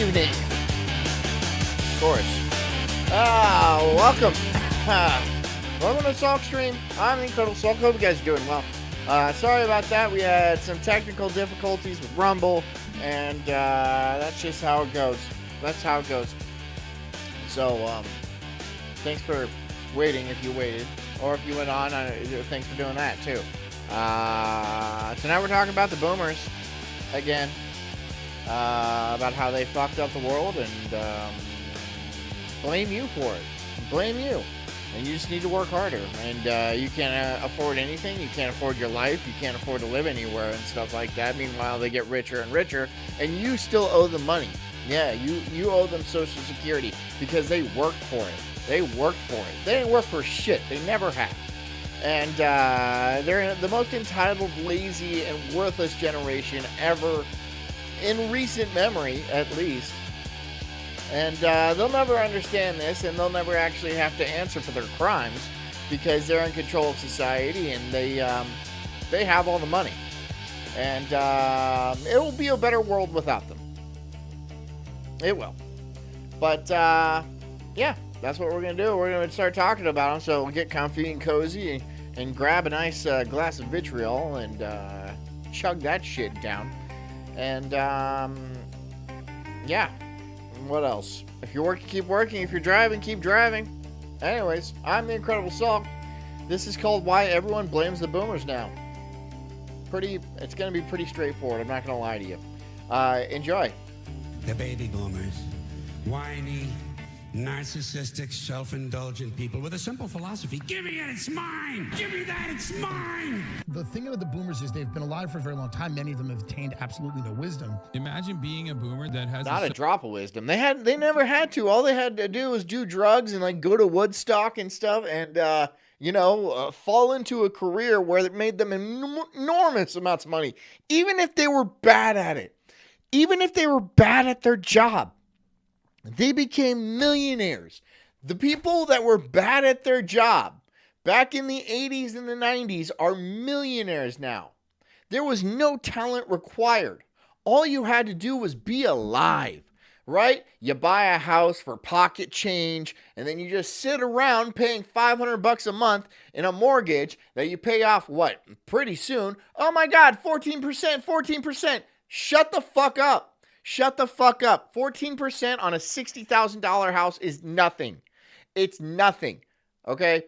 evening. Of course. Welcome. Welcome to Sulk Stream. I'm the Incredible Sulk. Hope you guys are doing well. Sorry about that. We had some technical difficulties with Rumble, and that's just how it goes. That's how it goes. So, thanks for waiting if you waited, or if you went on, thanks for doing that too. Tonight we're talking about the boomers again, about how they fucked up the world, and blame you for it. Blame you. And you just need to work harder. And you can't afford anything. You can't afford your life. You can't afford to live anywhere and stuff like that. Meanwhile, they get richer and richer, and you still owe them money. Yeah, you owe them Social Security because they worked for it. They worked for it. They didn't work for shit. They never have. And they're the most entitled, lazy, and worthless generation ever in recent memory, at least. And they'll never understand this, and they'll never actually have to answer for their crimes because they're in control of society, and they have all the money. And it will be a better world without them. It will. But, yeah, that's what we're going to do. We're going to start talking about them, so we'll get comfy and cozy and grab a nice glass of vitriol and chug that shit down. And, yeah. What else? If you're working, keep working. If you're driving, keep driving. Anyways, I'm the Incredible Sulk. This is called Why Everyone Blames the Boomers Now. It's going to be pretty straightforward. I'm not going to lie to you. Enjoy. The baby boomers. Whiny, narcissistic, self-indulgent people with a simple philosophy. Give me it, it's mine! Give me that, it's mine! The thing about the boomers is they've been alive for a very long time. Many of them have attained absolutely no wisdom. Imagine being a boomer that has not a drop of wisdom. They never had to. All they had to do was do drugs and like go to Woodstock and stuff, and fall into a career where it made them enormous amounts of money, even if they were bad at it, even if they were bad at their job. They became millionaires. The people that were bad at their job back in the 80s and the 90s are millionaires now. There was no talent required. All you had to do was be alive, right? You buy a house for pocket change, and then you just sit around paying $500 a month in a mortgage that you pay off, pretty soon. Oh my God, 14%. Shut the fuck up. Shut the fuck up. 14% on a $60,000 house is nothing. It's nothing. Okay?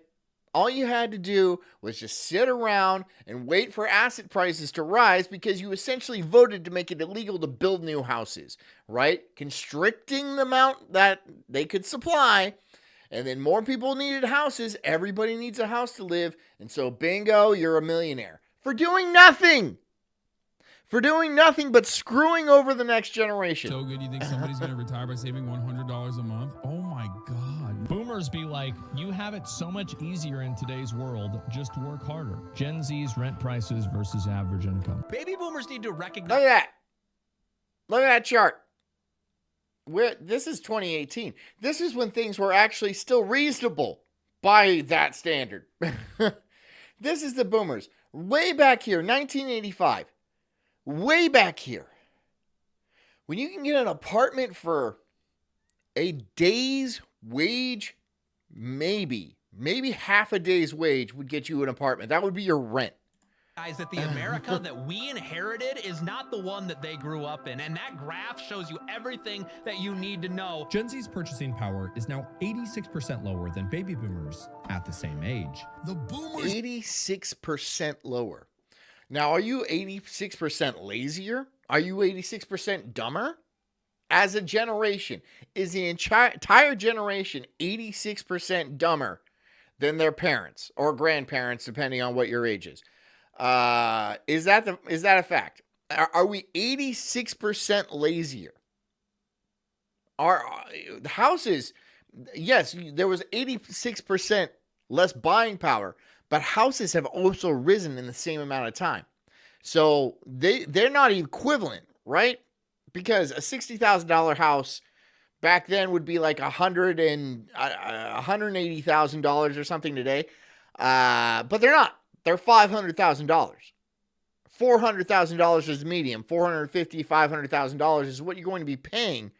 All you had to do was just sit around and wait for asset prices to rise because you essentially voted to make it illegal to build new houses, right? Constricting the amount that they could supply, and then more people needed houses. Everybody needs a house to live, and so bingo, you're a millionaire. For doing nothing! For doing nothing but screwing over the next generation. So good, you think somebody's going to retire by saving $100 a month? Oh my God. Boomers be like, you have it so much easier in today's world, just work harder. Gen Z's rent prices versus average income. Baby boomers need to recognize... Look at that. Look at that chart. This is 2018. This is when things were actually still reasonable by that standard. This is the boomers. Way back here, 1985. Way back here, when you can get an apartment for a day's wage, maybe half a day's wage would get you an apartment. That would be your rent. Guys, that the America that we inherited is not the one that they grew up in. And that graph shows you everything that you need to know. Gen Z's purchasing power is now 86% lower than baby boomers at the same age. The boomers... 86% lower. Now, are you 86% lazier? Are you 86% dumber? As a generation, is the entire generation 86% dumber than their parents or grandparents, depending on what your age is? Is that a fact? Are we 86% lazier? Our houses, yes, there was 86% less buying power, but houses have also risen in the same amount of time. So they're not equivalent, right? Because a $60,000 house back then would be like $180,000 or something today. But they're not. They're $500,000. $400,000 is the medium. $450,000, $500,000 is what you're going to be paying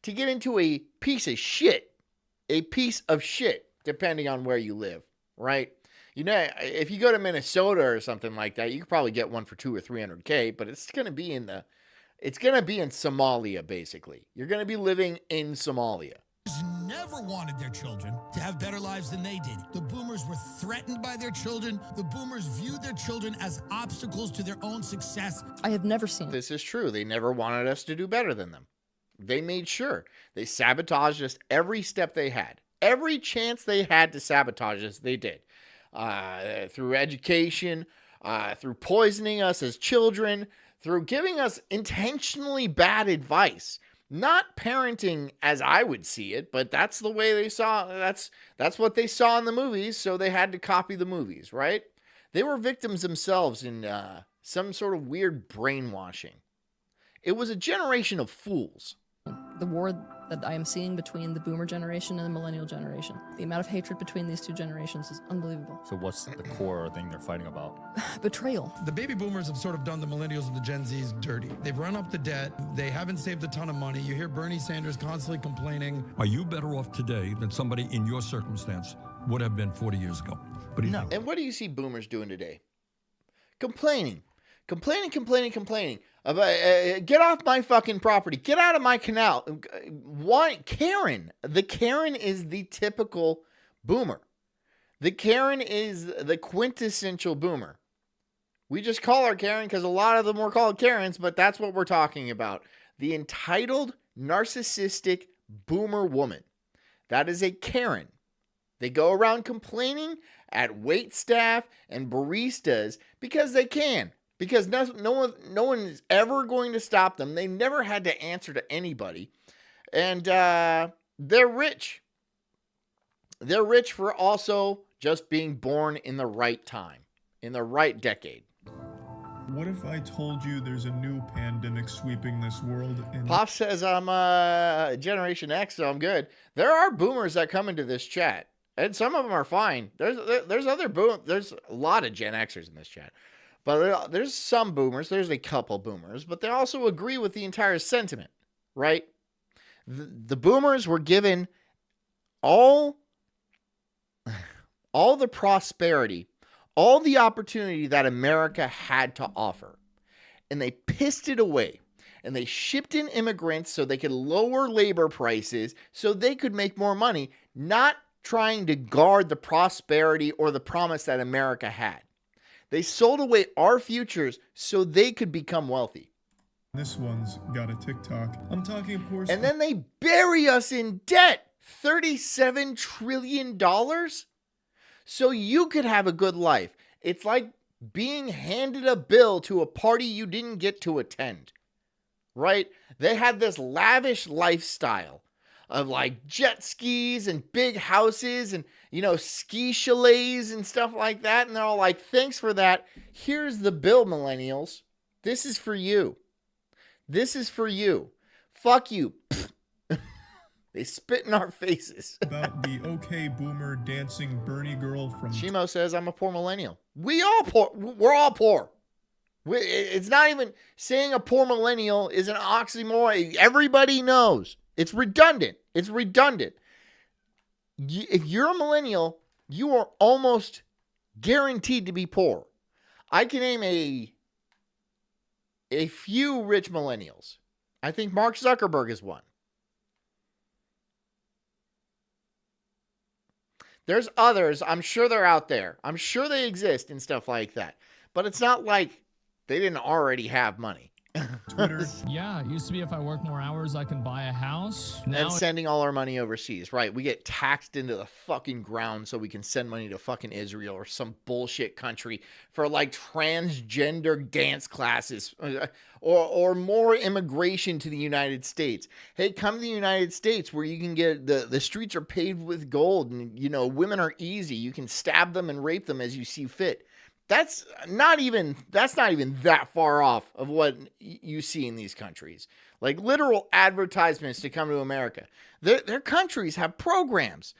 to get into a piece of shit. A piece of shit, depending on where you live, right? You know, if you go to Minnesota or something like that, you could probably get one for $200,000 or $300,000, but it's going to be in Somalia, basically. You're going to be living in Somalia. Never wanted their children to have better lives than they did. The boomers were threatened by their children. The boomers viewed their children as obstacles to their own success. I have never seen This is true. They never wanted us to do better than them. They made sure. They sabotaged us every step they had. Every chance they had to sabotage us, they did. Through education, through poisoning us as children, through giving us intentionally bad advice. Not parenting as I would see it, but that's the way they saw. That's what they saw in the movies, so they had to copy the movies, right? They were victims themselves in some sort of weird brainwashing. It was a generation of fools. the war that I am seeing between the boomer generation and the millennial generation. The amount of hatred between these two generations is unbelievable. So what's the core thing they're fighting about? Betrayal. The baby boomers have sort of done the millennials and the Gen Zs dirty. They've run up the debt. They haven't saved a ton of money. You hear Bernie Sanders constantly complaining. Are you better off today than somebody in your circumstance would have been 40 years ago? But no. And what do you see boomers doing today? Complaining. Complaining. About, get off my fucking property. Get out of my canal. Why? Karen. The Karen is the typical boomer. The Karen is the quintessential boomer. We just call her Karen because a lot of them were called Karens, but that's what we're talking about. The entitled, narcissistic boomer woman. That is a Karen. They go around complaining at wait staff and baristas because they can. Because no one is ever going to stop them. They never had to answer to anybody. And they're rich. They're rich for also just being born in the right time, in the right decade. What if I told you there's a new pandemic sweeping this world? And Pop says I'm Generation X, so I'm good. There are boomers that come into this chat, and some of them are fine. There's other there's a lot of Gen Xers in this chat. But there's some boomers, there's a couple boomers, but they also agree with the entire sentiment, right? The boomers were given all the prosperity, all the opportunity that America had to offer. And they pissed it away. And they shipped in immigrants so they could lower labor prices so they could make more money, not trying to guard the prosperity or the promise that America had. They sold away our futures so they could become wealthy. This one's got a TikTok. I'm talking, of course. And then they bury us in debt. $37 trillion? So you could have a good life. It's like being handed a bill to a party you didn't get to attend. Right? They had this lavish lifestyle of like jet skis and big houses and, ski chalets and stuff like that. And they're all like, thanks for that. Here's the bill, millennials. This is for you. This is for you. Fuck you. They spit in our faces. About the okay boomer dancing Bernie girl from... Shimo says, I'm a poor millennial. We're all poor. It's not even saying a poor millennial is an oxymoron. Everybody knows. It's redundant. If you're a millennial, you are almost guaranteed to be poor. I can name a few rich millennials. I think Mark Zuckerberg is one. There's others. I'm sure they're out there. I'm sure they exist and stuff like that. But it's not like they didn't already have money. Twitter. Yeah, it used to be if I work more hours, I can buy a house. Now and sending all our money overseas. Right. We get taxed into the fucking ground so we can send money to fucking Israel or some bullshit country for like transgender dance classes or more immigration to the United States. Hey, come to the United States where you can get the streets are paved with gold and, women are easy. You can stab them and rape them as you see fit. That's not even that far off of what you see in these countries. Like literal advertisements to come to America. Their countries have programs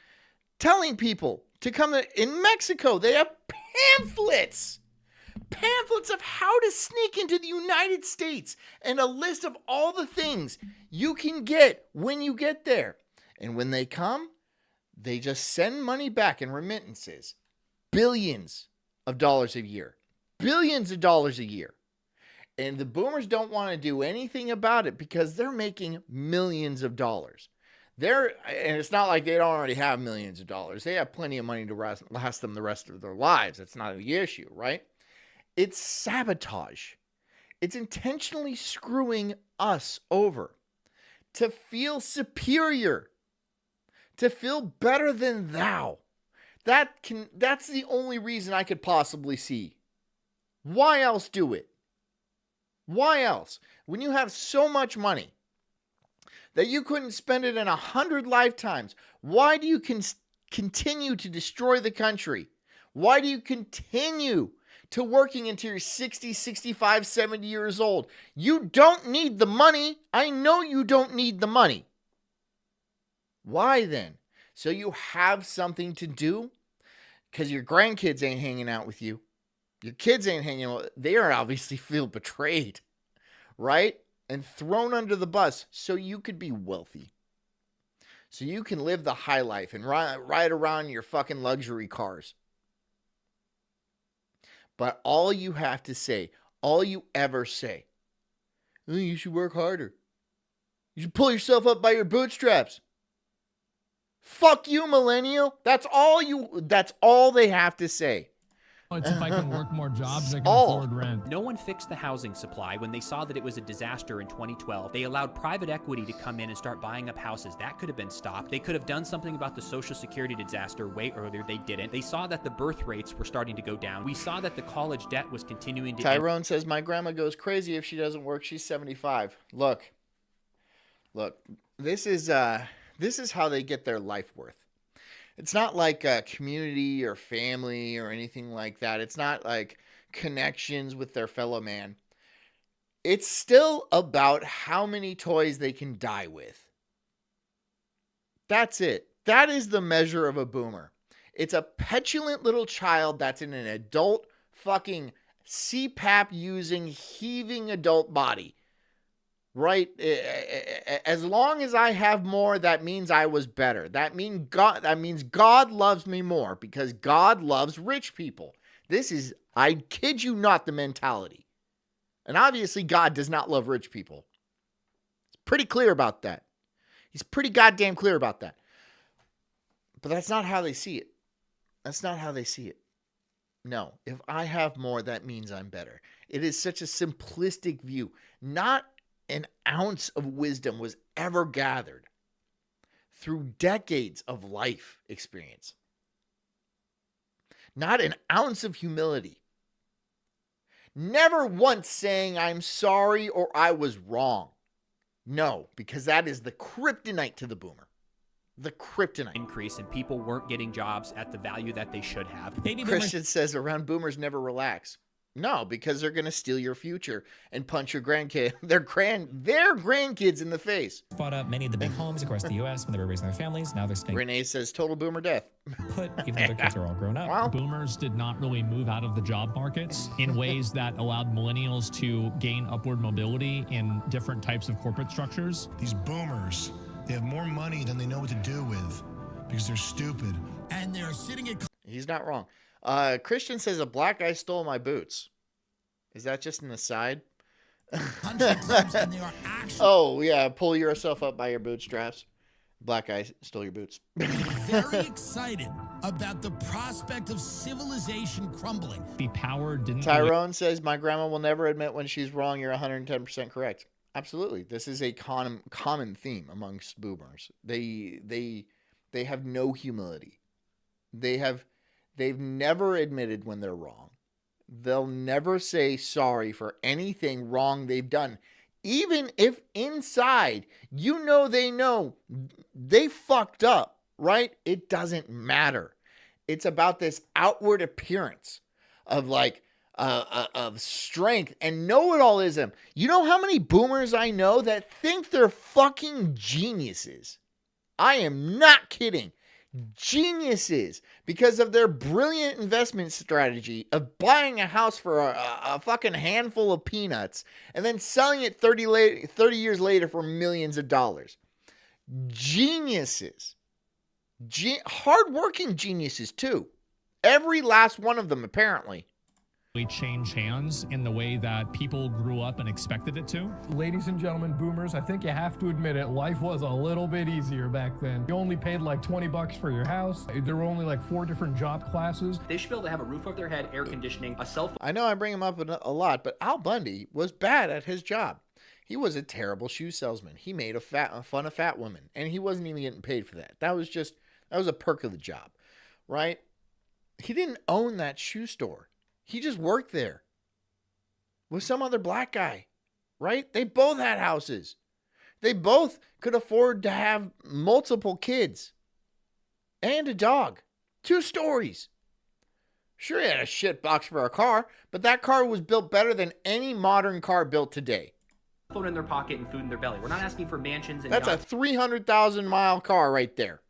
telling people to come in Mexico. They have pamphlets of how to sneak into the United States and a list of all the things you can get when you get there. And when they come, they just send money back in remittances. Billions of dollars a year. Billions of dollars a year. And the boomers don't want to do anything about it because they're making millions of dollars. And it's not like they don't already have millions of dollars. They have plenty of money to last them the rest of their lives. That's not the issue, right? It's sabotage. It's intentionally screwing us over to feel superior, to feel better than thou. That's the only reason I could possibly see. Why else do it? Why else? When you have so much money that you couldn't spend it in 100 lifetimes, why do you continue to destroy the country? Why do you continue to working until you're 60, 65, 70 years old? You don't need the money. I know you don't need the money. Why then? So you have something to do? Because your grandkids ain't hanging out with you. Your kids ain't hanging out. They are obviously feel betrayed, right? And thrown under the bus so you could be wealthy. So you can live the high life and ride around your fucking luxury cars. But all you have to say, all you ever say, oh, you should work harder. You should pull yourself up by your bootstraps. Fuck you, millennial. That's all they have to say. It's if I can work more jobs, I can all. afford rent. No one fixed the housing supply when they saw that it was a disaster in 2012. They allowed private equity to come in and start buying up houses. That could have been stopped. They could have done something about the Social Security disaster way earlier. They didn't. They saw that the birth rates were starting to go down. We saw that the college debt was continuing to... Tyrone says, my grandma goes crazy if she doesn't work. She's 75. Look, this is how they get their life worth. It's not like a community or family or anything like that. It's not like connections with their fellow man. It's still about how many toys they can die with. That's it. That is the measure of a boomer. It's a petulant little child that's in an adult fucking CPAP using, heaving adult body. Right? As long as I have more, that means I was better. That means God loves me more because God loves rich people. This is, I kid you not, the mentality. And obviously God does not love rich people. He's pretty clear about that. He's pretty goddamn clear about that. But that's not how they see it. That's not how they see it. No, if I have more, that means I'm better. It is such a simplistic view. Not an ounce of wisdom was ever gathered through decades of life experience. Not an ounce of humility. Never once saying I'm sorry or I was wrong. No, because that is the kryptonite to the boomer. The kryptonite. Increase and people weren't getting jobs at the value that they should have. Christian says around boomers never relax. No, because they're going to steal your future and punch your grandkid, their grandkids in the face. Bought up many of the big homes across the U.S. when they were raising their families. Now they're staying. Renee says total boomer death. Put, even though their kids are all grown up. Well, boomers did not really move out of the job markets in ways that allowed millennials to gain upward mobility in different types of corporate structures. These boomers, they have more money than they know what to do with because they're stupid. And they're sitting at... He's not wrong. Christian says a black guy stole my boots. Is that just an aside? Oh, yeah. Pull yourself up by your bootstraps. Black guy stole your boots. Very excited about the prospect of civilization crumbling. The power didn't... Tyrone says, my grandma will never admit when she's wrong. You're 110% correct. Absolutely. This is a common theme amongst boomers. They have no humility. They've never admitted when they're wrong. They'll never say sorry for anything wrong they've done. Even if inside, they fucked up, right? It doesn't matter. It's about this outward appearance of of strength and know-it-allism. You know how many boomers I know that think they're fucking geniuses? I am not kidding. Geniuses, because of their brilliant investment strategy of buying a house for a fucking handful of peanuts and then selling it 30 years later for millions of dollars. Geniuses. Hardworking geniuses, too. Every last one of them, apparently. Change hands in the way that people grew up and expected it to. Ladies and gentlemen, boomers, I think you have to admit it, life was a little bit easier back then. You only paid like $20 for your house. There were only like 4 different job classes. They should be able to have a roof over their head, air conditioning, a cell phone. I know I bring him up a lot, but Al Bundy was bad at his job. He was a terrible shoe salesman. He made fun of fat women, and he wasn't even getting paid for that. That was a perk of the job, right? He didn't own that shoe store. He just worked there with some other black guy, right? They both had houses. They both could afford to have multiple kids and a dog. 2 stories. Sure, he had a shit box for a car, but that car was built better than any modern car built today. Phone in their pocket and food in their belly. We're not asking for mansions and That's yachts. a 300,000 mile car right there.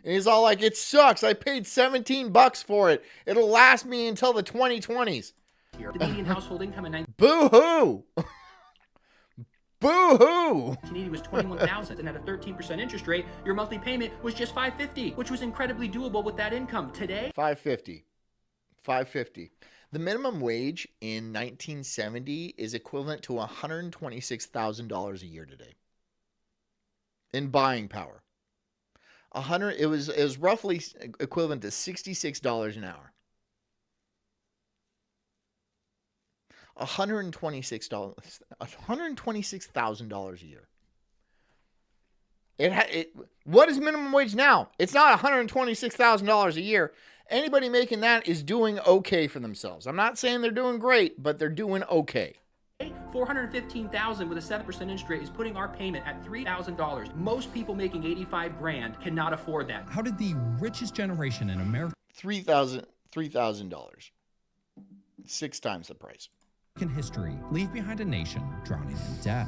And he's all like, it sucks. I paid $17 for it. It'll last me until the 2020s. The median household income in Boo-hoo. Boo-hoo. Canadian was $21,000, and at a 13% interest rate, your monthly payment was just $550, which was incredibly doable with that income. Today, $550. The minimum wage in 1970 is equivalent to $126,000 a year today in buying power. It was roughly equivalent to $66 an hour. $126,000 a year. What is minimum wage now? It's not $126,000 a year. Anybody making that is doing okay for themselves. I'm not saying they're doing great, but they're doing okay. $415,000 with a 7% interest rate is putting our payment at $3,000. Most people making $85,000 cannot afford that. How did the richest generation in America $3,000. 6 times the price. in history leave behind a nation drowning in debt?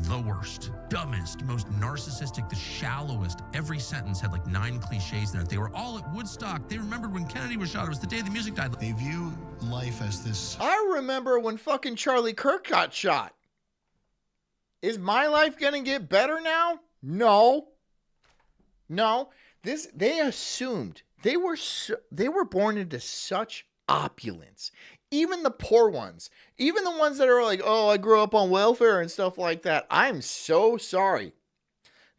The worst, dumbest, most narcissistic, the shallowest. Every sentence had like 9 cliches in it. They were all at Woodstock. They remembered when Kennedy was shot. It was the day the music died. They view life as this. I remember when fucking Charlie Kirk got shot. Is my life gonna get better now? No. They assumed they were born into such opulence. Even the poor ones, even the ones that are like, oh, I grew up on welfare and stuff like that. I'm so sorry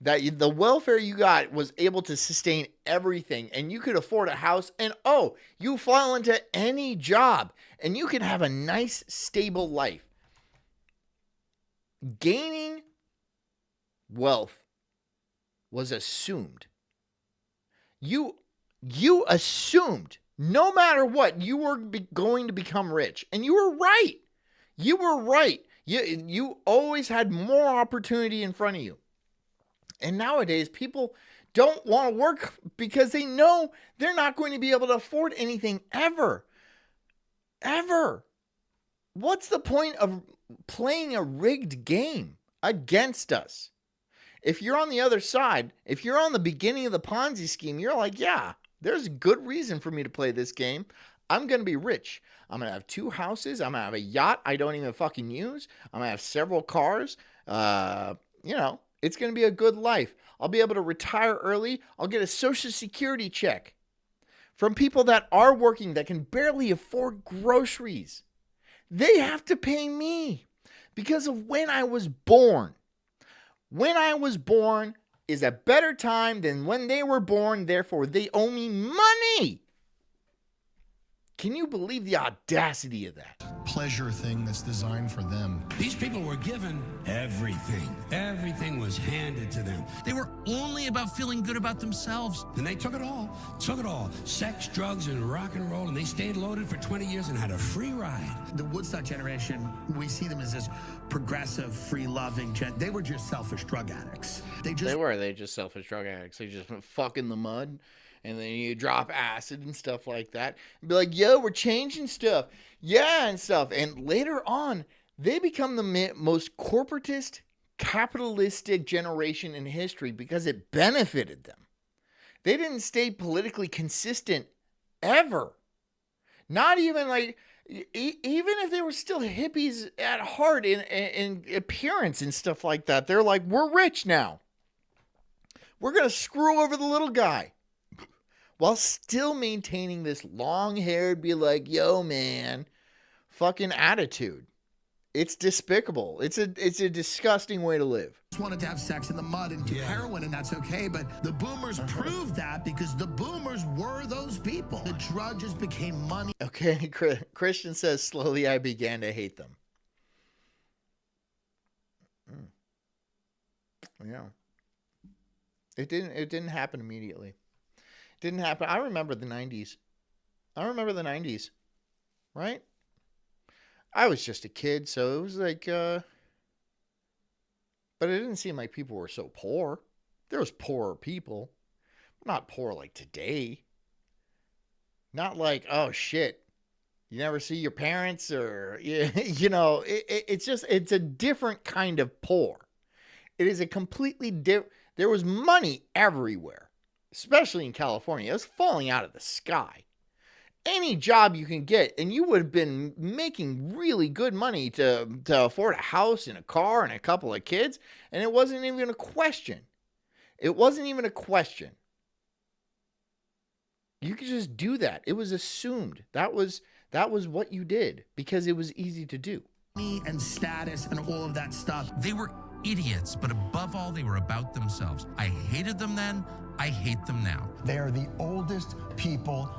that the welfare you got was able to sustain everything and you could afford a house and, oh, you fall into any job and you can have a nice, stable life. Gaining wealth was assumed. You assumed no matter what, you were going to become rich. And you were right. You were right. You always had more opportunity in front of you. And nowadays, people don't want to work because they know they're not going to be able to afford anything ever. Ever. What's the point of playing a rigged game against us? If you're on the other side, if you're on the beginning of the Ponzi scheme, you're like, yeah, there's a good reason for me to play this game. I'm going to be rich. I'm going to have 2 houses. I'm going to have a yacht I don't even fucking use. I'm going to have several cars. It's going to be a good life. I'll be able to retire early. I'll get a Social Security check from people that are working that can barely afford groceries. They have to pay me because of when I was born. When I was born is a better time than when they were born, therefore they owe me money. Can you believe the audacity of that? Pleasure thing that's designed for them. These people were given everything. Everything was handed to them. They were only about feeling good about themselves. And they took it all. Sex, drugs, and rock and roll. And they stayed loaded for 20 years and had a free ride. The Woodstock generation, we see them as this progressive, free-loving they were just selfish drug addicts. They just selfish drug addicts. They just went fuck in the mud. And then you drop acid and stuff like that. And be like, yo, we're changing stuff. Yeah, and stuff. And later on, they become the most corporatist, capitalistic generation in history because it benefited them. They didn't stay politically consistent ever. Not even like, even if they were still hippies at heart in appearance and stuff like that, they're like, we're rich now. We're going to screw over the little guy. While still maintaining this long-haired, be like, yo, man, fucking attitude. It's despicable. It's a disgusting way to live. Just wanted to have sex in the mud and do heroin, and that's okay. But the boomers proved that because the boomers were those people. The drug just became money. Okay, Christian says, slowly I began to hate them. Yeah. It didn't happen immediately. It didn't happen. I remember the 90s. Right? I was just a kid, so it was like, but it didn't seem like people were so poor. There was poorer people. Not poor like today. Not like, oh shit, you never see your parents, or, you know, it's a different kind of poor. It is a completely different, there was money everywhere, especially in California. It was falling out of the sky. Any job you can get, and you would have been making really good money to afford a house and a car and a couple of kids, and it wasn't even a question. It wasn't even a question. You could just do that. It was assumed. That was what you did because it was easy to do. And status and all of that stuff. They were idiots, but above all, they were about themselves. I hated them then. I hate them now. They are the oldest people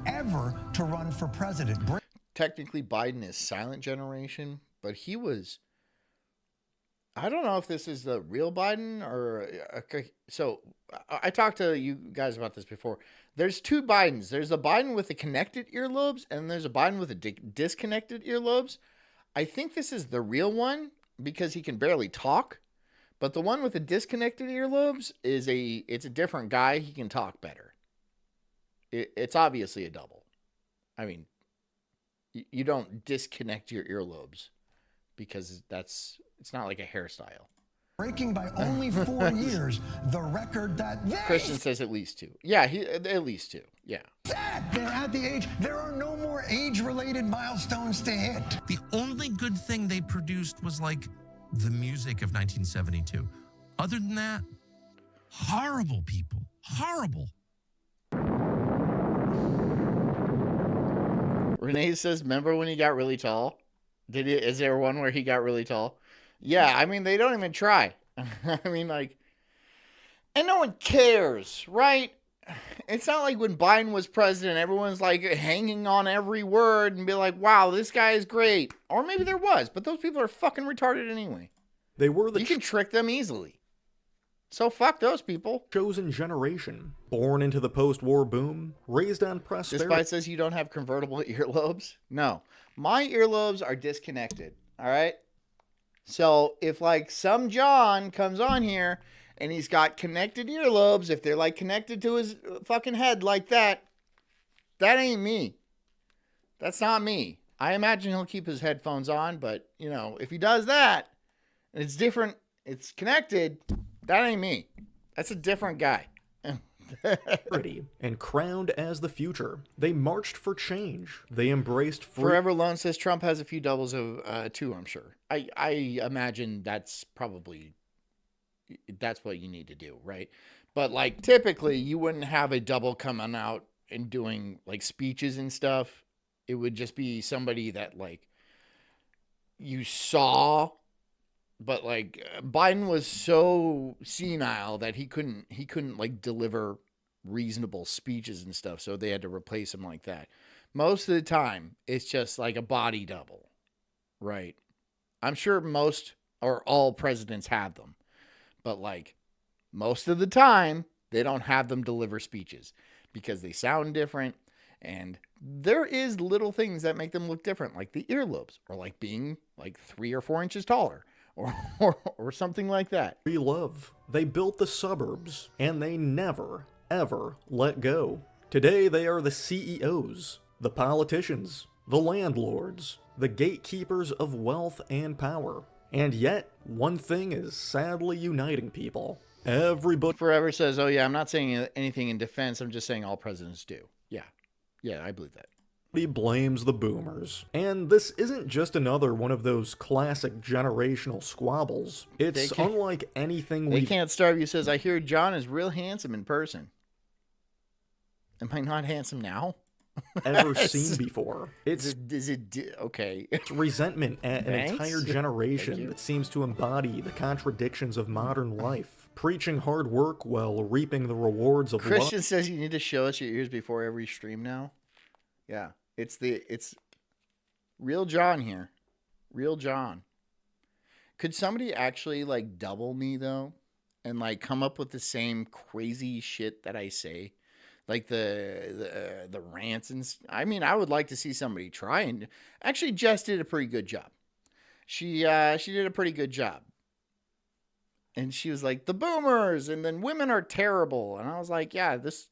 ever to run for president. Technically, Biden is silent generation, but he was, I don't know if this is the real Biden or, so I talked to you guys about this before. There's two Bidens. There's a Biden with the connected earlobes, and there's a Biden with the disconnected earlobes. I think this is the real one because he can barely talk, but the one with the disconnected earlobes it's a different guy. He can talk better. It's obviously a double. I mean, you don't disconnect your earlobes because it's not like a hairstyle. Breaking by only 4 years the record that they... Christian says at least 2. Yeah, at least 2. Yeah. They're at the age, there are no more age-related milestones to hit. The only good thing they produced was like the music of 1972. Other than that, horrible people. Horrible. Renee says, remember when he got really tall? Is there one where he got really tall? Yeah, I mean, they don't even try. I mean, like, and no one cares, right? It's not like when Biden was president, everyone's like hanging on every word and be like, wow, this guy is great. Or maybe there was, but those people are fucking retarded anyway. They were the You can trick them easily. So fuck those people. Chosen generation, born into the post-war boom, raised on prosperity. Despite says you don't have convertible earlobes. No, my earlobes are disconnected. All right. So if like some John comes on here and he's got connected earlobes, if they're like connected to his fucking head like that, that ain't me. That's not me. I imagine he'll keep his headphones on, but you know, if he does that and it's different, it's connected, that ain't me. That's a different guy. And crowned as the future. They marched for change. They embraced Forever Alone says Trump has a few doubles of 2, I'm sure. I imagine that's probably, that's what you need to do, right? But like typically you wouldn't have a double coming out and doing like speeches and stuff. It would just be somebody that like you saw. But like Biden was so senile that he couldn't like deliver reasonable speeches and stuff. So they had to replace him like that. Most of the time, it's just like a body double, right? I'm sure most or all presidents have them, but like most of the time, they don't have them deliver speeches because they sound different. And there is little things that make them look different, like the earlobes or like being like 3 or 4 inches taller. Or something like that. Love. They built the suburbs, and they never, ever let go. Today, they are the CEOs, the politicians, the landlords, the gatekeepers of wealth and power. And yet, one thing is sadly uniting people. Everybody forever says, oh yeah, I'm not saying anything in defense. I'm just saying all presidents do. Yeah. Yeah, I believe that. He blames the boomers. And this isn't just another one of those classic generational squabbles. It's unlike anything They Can't Starve You says, I hear John is real handsome in person. Am I not handsome now? Ever seen before. Okay. It's resentment at an entire generation that seems to embody the contradictions of modern life. Preaching hard work while reaping the rewards of Christian says you need to show us your ears before every stream now. Yeah. It's real John here. Real John. Could somebody actually like double me though? And like come up with the same crazy shit that I say? Like the rants and I mean, I would like to see somebody try, and actually Jess did a pretty good job. She did a pretty good job. And she was like, the boomers, and then women are terrible. And I was like, yeah, this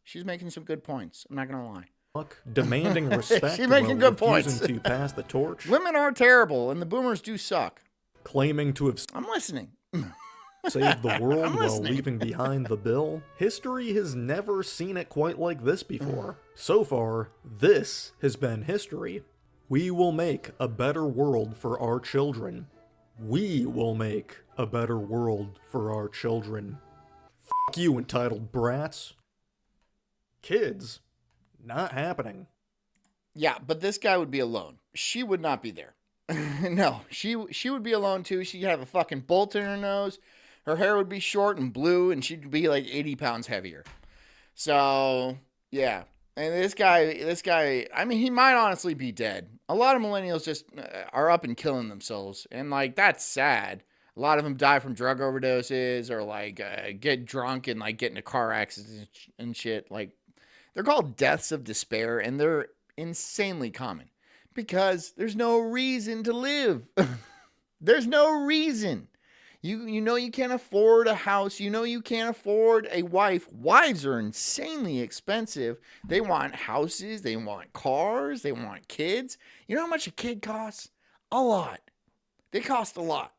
she's making some good points. I'm not gonna lie. Demanding respect. She's making good points. To pass the torch. Women are terrible, and the boomers do suck. Claiming to have I'm listening. saved the world while leaving behind the bill. History has never seen it quite like this before. So far, this has been history. We will make a better world for our children. We will make a better world for our children. Fuck you, entitled brats. Kids. Not happening. Yeah, but this guy would be alone. She would not be there. No, she would be alone too. She'd have a fucking bolt in her nose. Her hair would be short and blue, and she'd be like 80 pounds heavier. So, yeah. And this guy, I mean, he might honestly be dead. A lot of millennials just are up and killing themselves. And, like, that's sad. A lot of them die from drug overdoses or, like, get drunk and, like, get into car accidents and shit. Like, they're called deaths of despair, and they're insanely common because there's no reason to live. There's no reason. You know you can't afford a house. You know you can't afford a wife. Wives are insanely expensive. They want houses. They want cars. They want kids. You know how much a kid costs? A lot. They cost a lot.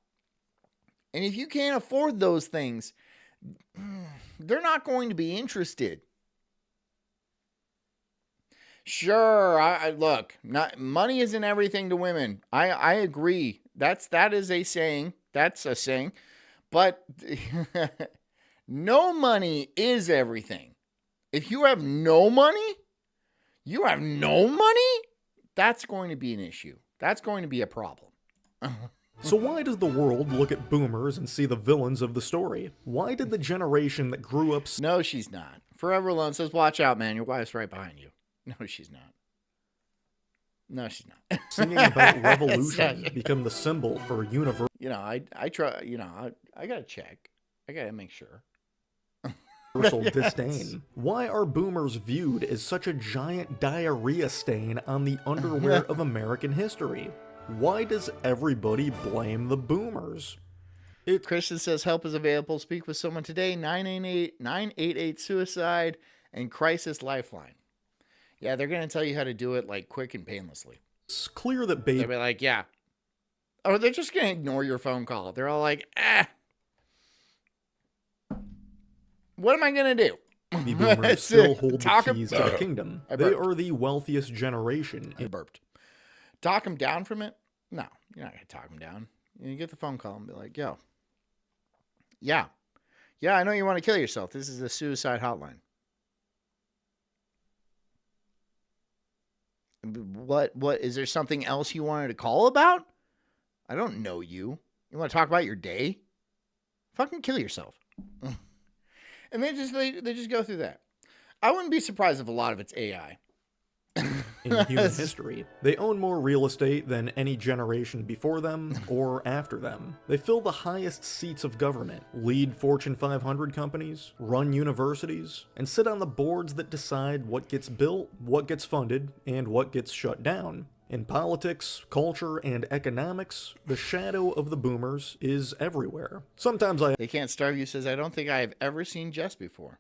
And if you can't afford those things, they're not going to be interested. Sure, look, money isn't everything to women. I agree. That is a saying. That's a saying. But no money is everything. If you have no money, that's going to be an issue. That's going to be a problem. So why does the world look at boomers and see the villains of the story? Why did the generation that grew up... No, she's not. Forever Alone says, watch out, man. Your wife's right behind you. No, she's not. No, she's not. Singing about revolution become the symbol for universal... You know, I try, you know, I gotta check. I gotta make sure. Universal disdain. Why are boomers viewed as such a giant diarrhea stain on the underwear of American history? Why does everybody blame the boomers? Christian says help is available. Speak with someone today. 988 suicide and crisis lifeline. Yeah, they're gonna tell you how to do it like quick and painlessly. It's clear that they'll be like, yeah. Or they're just gonna ignore your phone call. They're all like, what am I gonna do? The boomers still hold the keys to the kingdom. They are the wealthiest generation. I burped. Talk them down from it? No, you're not gonna talk them down. You get the phone call and be like, yo, yeah, I know you want to kill yourself. This is a suicide hotline. What is there something else you wanted to call about? I don't know you. You want to talk about your day? Fucking kill yourself. And they just go through that. I wouldn't be surprised if a lot of it's AI. In human history. They own more real estate than any generation before them or after them. They fill the highest seats of government, lead Fortune 500 companies, run universities, and sit on the boards that decide what gets built, what gets funded, and what gets shut down. In politics, culture, and economics, the shadow of the boomers is everywhere. Sometimes They Can't Starve You says, I don't think I have ever seen Jess before.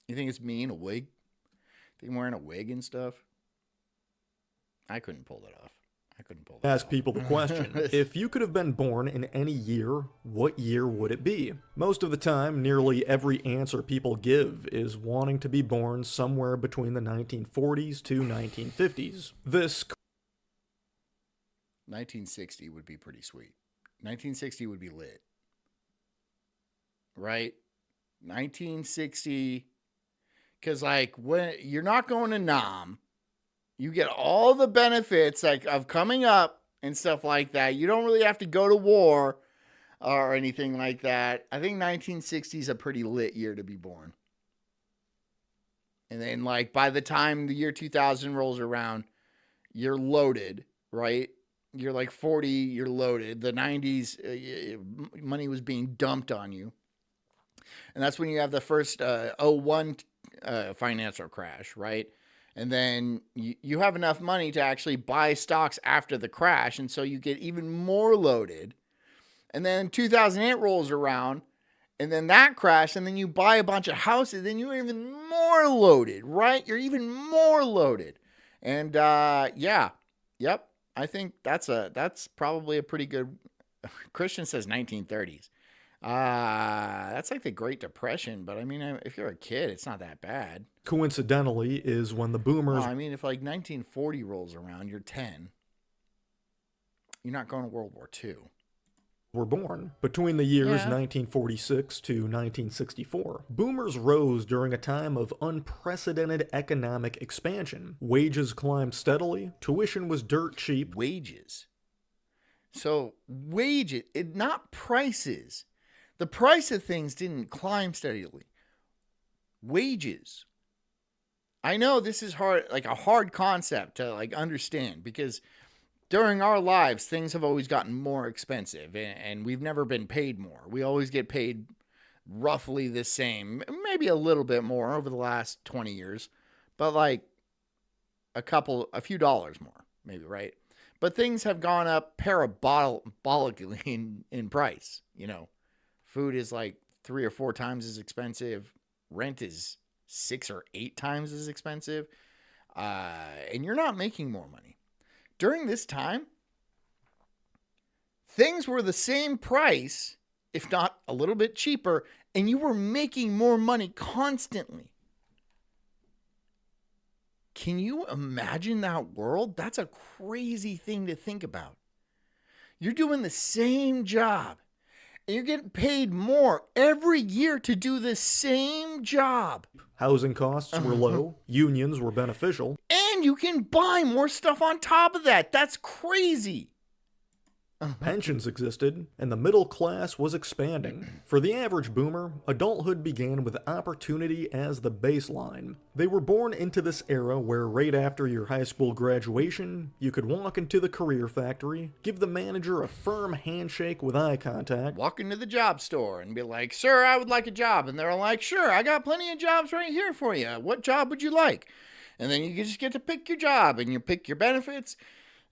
You think it's me in a wig? Think I'm wearing a wig and stuff? I couldn't pull it off. I couldn't pull that. Ask people the question, if you could have been born in any year, what year would it be? Most of the time, nearly every answer people give is wanting to be born somewhere between the 1940s to 1950s. This 1960 would be pretty sweet. 1960 would be lit. Right? 1960, because like when you're not going to Nam, you get all the benefits like of coming up and stuff like that. You don't really have to go to war or anything like that. I think 1960 is a pretty lit year to be born. And then like by the time the year 2000 rolls around, you're loaded, right? You're like 40, you're loaded. The 90s, money was being dumped on you. And that's when you have the first 01 financial crash, right? And then you have enough money to actually buy stocks after the crash. And so you get even more loaded. And then 2008 rolls around. And then that crash. And then you buy a bunch of houses. Then you're even more loaded, right? You're even more loaded. And yeah. Yep. I think that's probably a pretty good. Christian says 1930s. That's like the Great Depression, but I mean, if you're a kid, it's not that bad. coincidentally is when the boomers... Well, I mean, if like 1940 rolls around, you're 10. You're not going to World War II. were born. Between the years Yeah. 1946 to 1964, boomers rose during a time of unprecedented economic expansion. Wages climbed steadily, tuition was dirt cheap. Wages. So wages, not prices. The price of things didn't climb steadily. Wages. I know this is hard, like a hard concept to like understand, because during our lives, things have always gotten more expensive, and we've never been paid more. We always get paid roughly the same, maybe a little bit more over the last 20 years, but like a few dollars more, maybe, right? But things have gone up parabolically in price. You know, food is like 3 or 4 times as expensive. Rent is 6 or 8 times as expensive. And you're not making more money. During this time, things were the same price, if not a little bit cheaper, and you were making more money constantly. Can you imagine that world? That's a crazy thing to think about. You're doing the same job, and you're getting paid more every year to do the same job. Housing costs were low, unions were beneficial. And you can buy more stuff on top of that. That's crazy. Pensions existed, and the middle class was expanding. For the average boomer, adulthood began with opportunity as the baseline. They were born into this era where right after your high school graduation, you could walk into the career factory, give the manager a firm handshake with eye contact, walk into the job store and be like, "Sir, I would like a job." And they're like, "Sure, I got plenty of jobs right here for you. What job would you like?" And then you just get to pick your job, and you pick your benefits.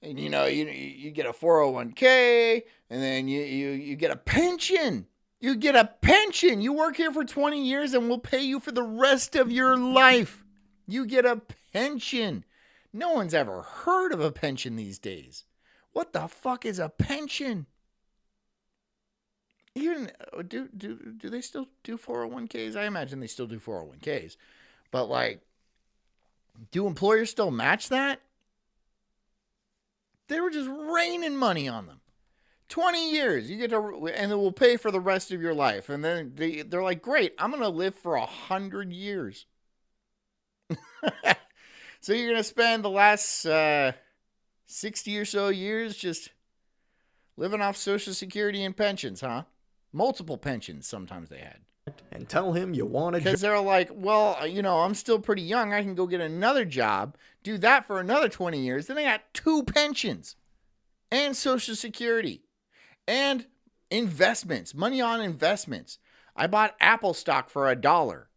And, you know, you get a 401k, and then you get a pension. You get a pension. You work here for 20 years, and we'll pay you for the rest of your life. You get a pension. No one's ever heard of a pension these days. What the fuck is a pension? Even do they still do 401ks? I imagine they still do 401ks. But, like, do employers still match that? They were just raining money on them. 20 years, you get to, and it will pay for the rest of your life. And then they're like, "Great, I'm going to live for 100 years." So you're going to spend the last 60 or so years just living off Social Security and pensions, huh? Multiple pensions sometimes they had. and tell him you want a job. Because they're like, "Well, you know, I'm still pretty young. I can go get another job, do that for another 20 years. Then I got 2 pensions and Social Security and investments, money on investments. I bought Apple stock for $1.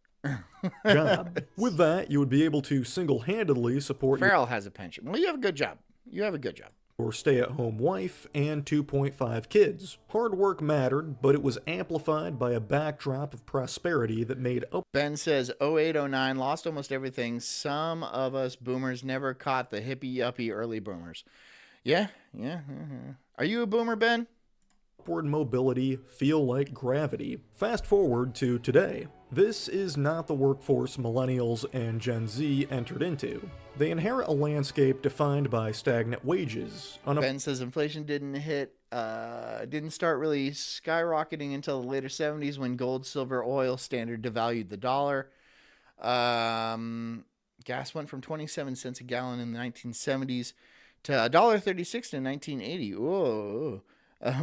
Job. With that, you would be able to single-handedly support Farrell has a pension. Well, you have a good job. You have a good job. your stay-at-home wife and 2.5 kids. Hard work mattered, but it was amplified by a backdrop of prosperity that made up. Ben says 0809 lost almost everything. Some of us boomers never caught the hippie yuppie early boomers. Yeah. Are you a boomer, Ben? Upward mobility feel like gravity. Fast forward to today. This is not the workforce millennials and Gen Z entered into. They inherit a landscape defined by stagnant wages. Ben says inflation didn't start really skyrocketing until the later 70s when gold, silver, oil standard devalued the dollar. Gas went from 27 cents a gallon in the 1970s to $1.36 in 1980. Whoa.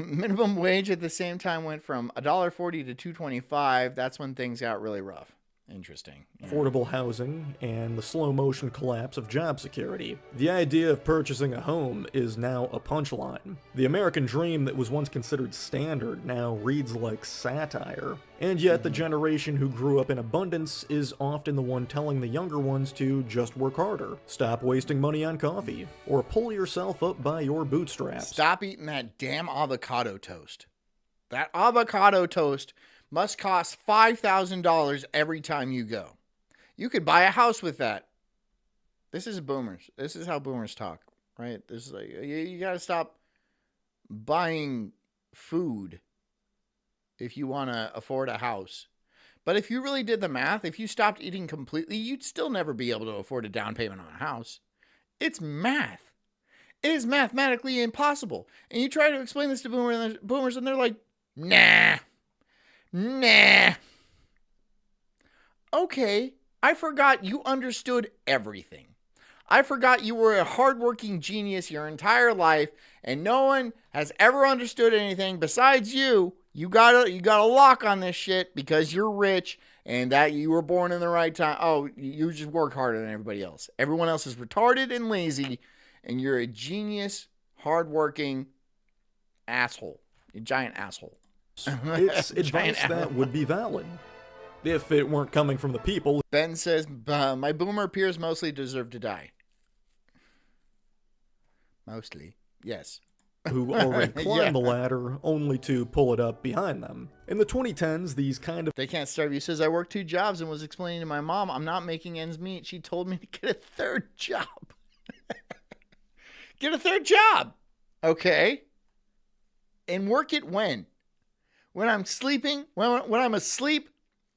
Minimum wage at the same time went from $1.40 to $2.25. That's when things got really rough. Interesting. Yeah. Affordable housing and the slow motion collapse of job security. The idea of purchasing a home is now a punchline. The American dream that was once considered standard now reads like satire. And yet the generation who grew up in abundance is often the one telling the younger ones to just work harder, stop wasting money on coffee, or pull yourself up by your bootstraps. Stop eating that damn avocado toast. That avocado toast must cost $5,000 every time you go. You could buy a house with that. This is boomers. This is how boomers talk, right? This is like, you got to stop buying food if you want to afford a house. But if you really did the math, if you stopped eating completely, you'd still never be able to afford a down payment on a house. It's math. It is mathematically impossible. And you try to explain this to boomers and they're like, nah. Okay, I forgot you understood everything. I forgot you were a hardworking genius your entire life, and no one has ever understood anything besides you. You got a lock on this shit because you're rich and that you were born in the right time. Oh, you just work harder than everybody else. Everyone else is retarded and lazy, and you're a genius, hardworking asshole. A giant asshole. It's advice that would be valid if it weren't coming from the people. Ben says, my boomer peers mostly deserve to die. Mostly, yes. Who already climbed the ladder only to pull it up behind them. In the 2010s, these kind of... They can't starve you. Says, I worked 2 jobs and was explaining to my mom, I'm not making ends meet. She told me to get a 3rd job. Get a 3rd job. Okay. And work it when? When I'm sleeping? When I'm asleep?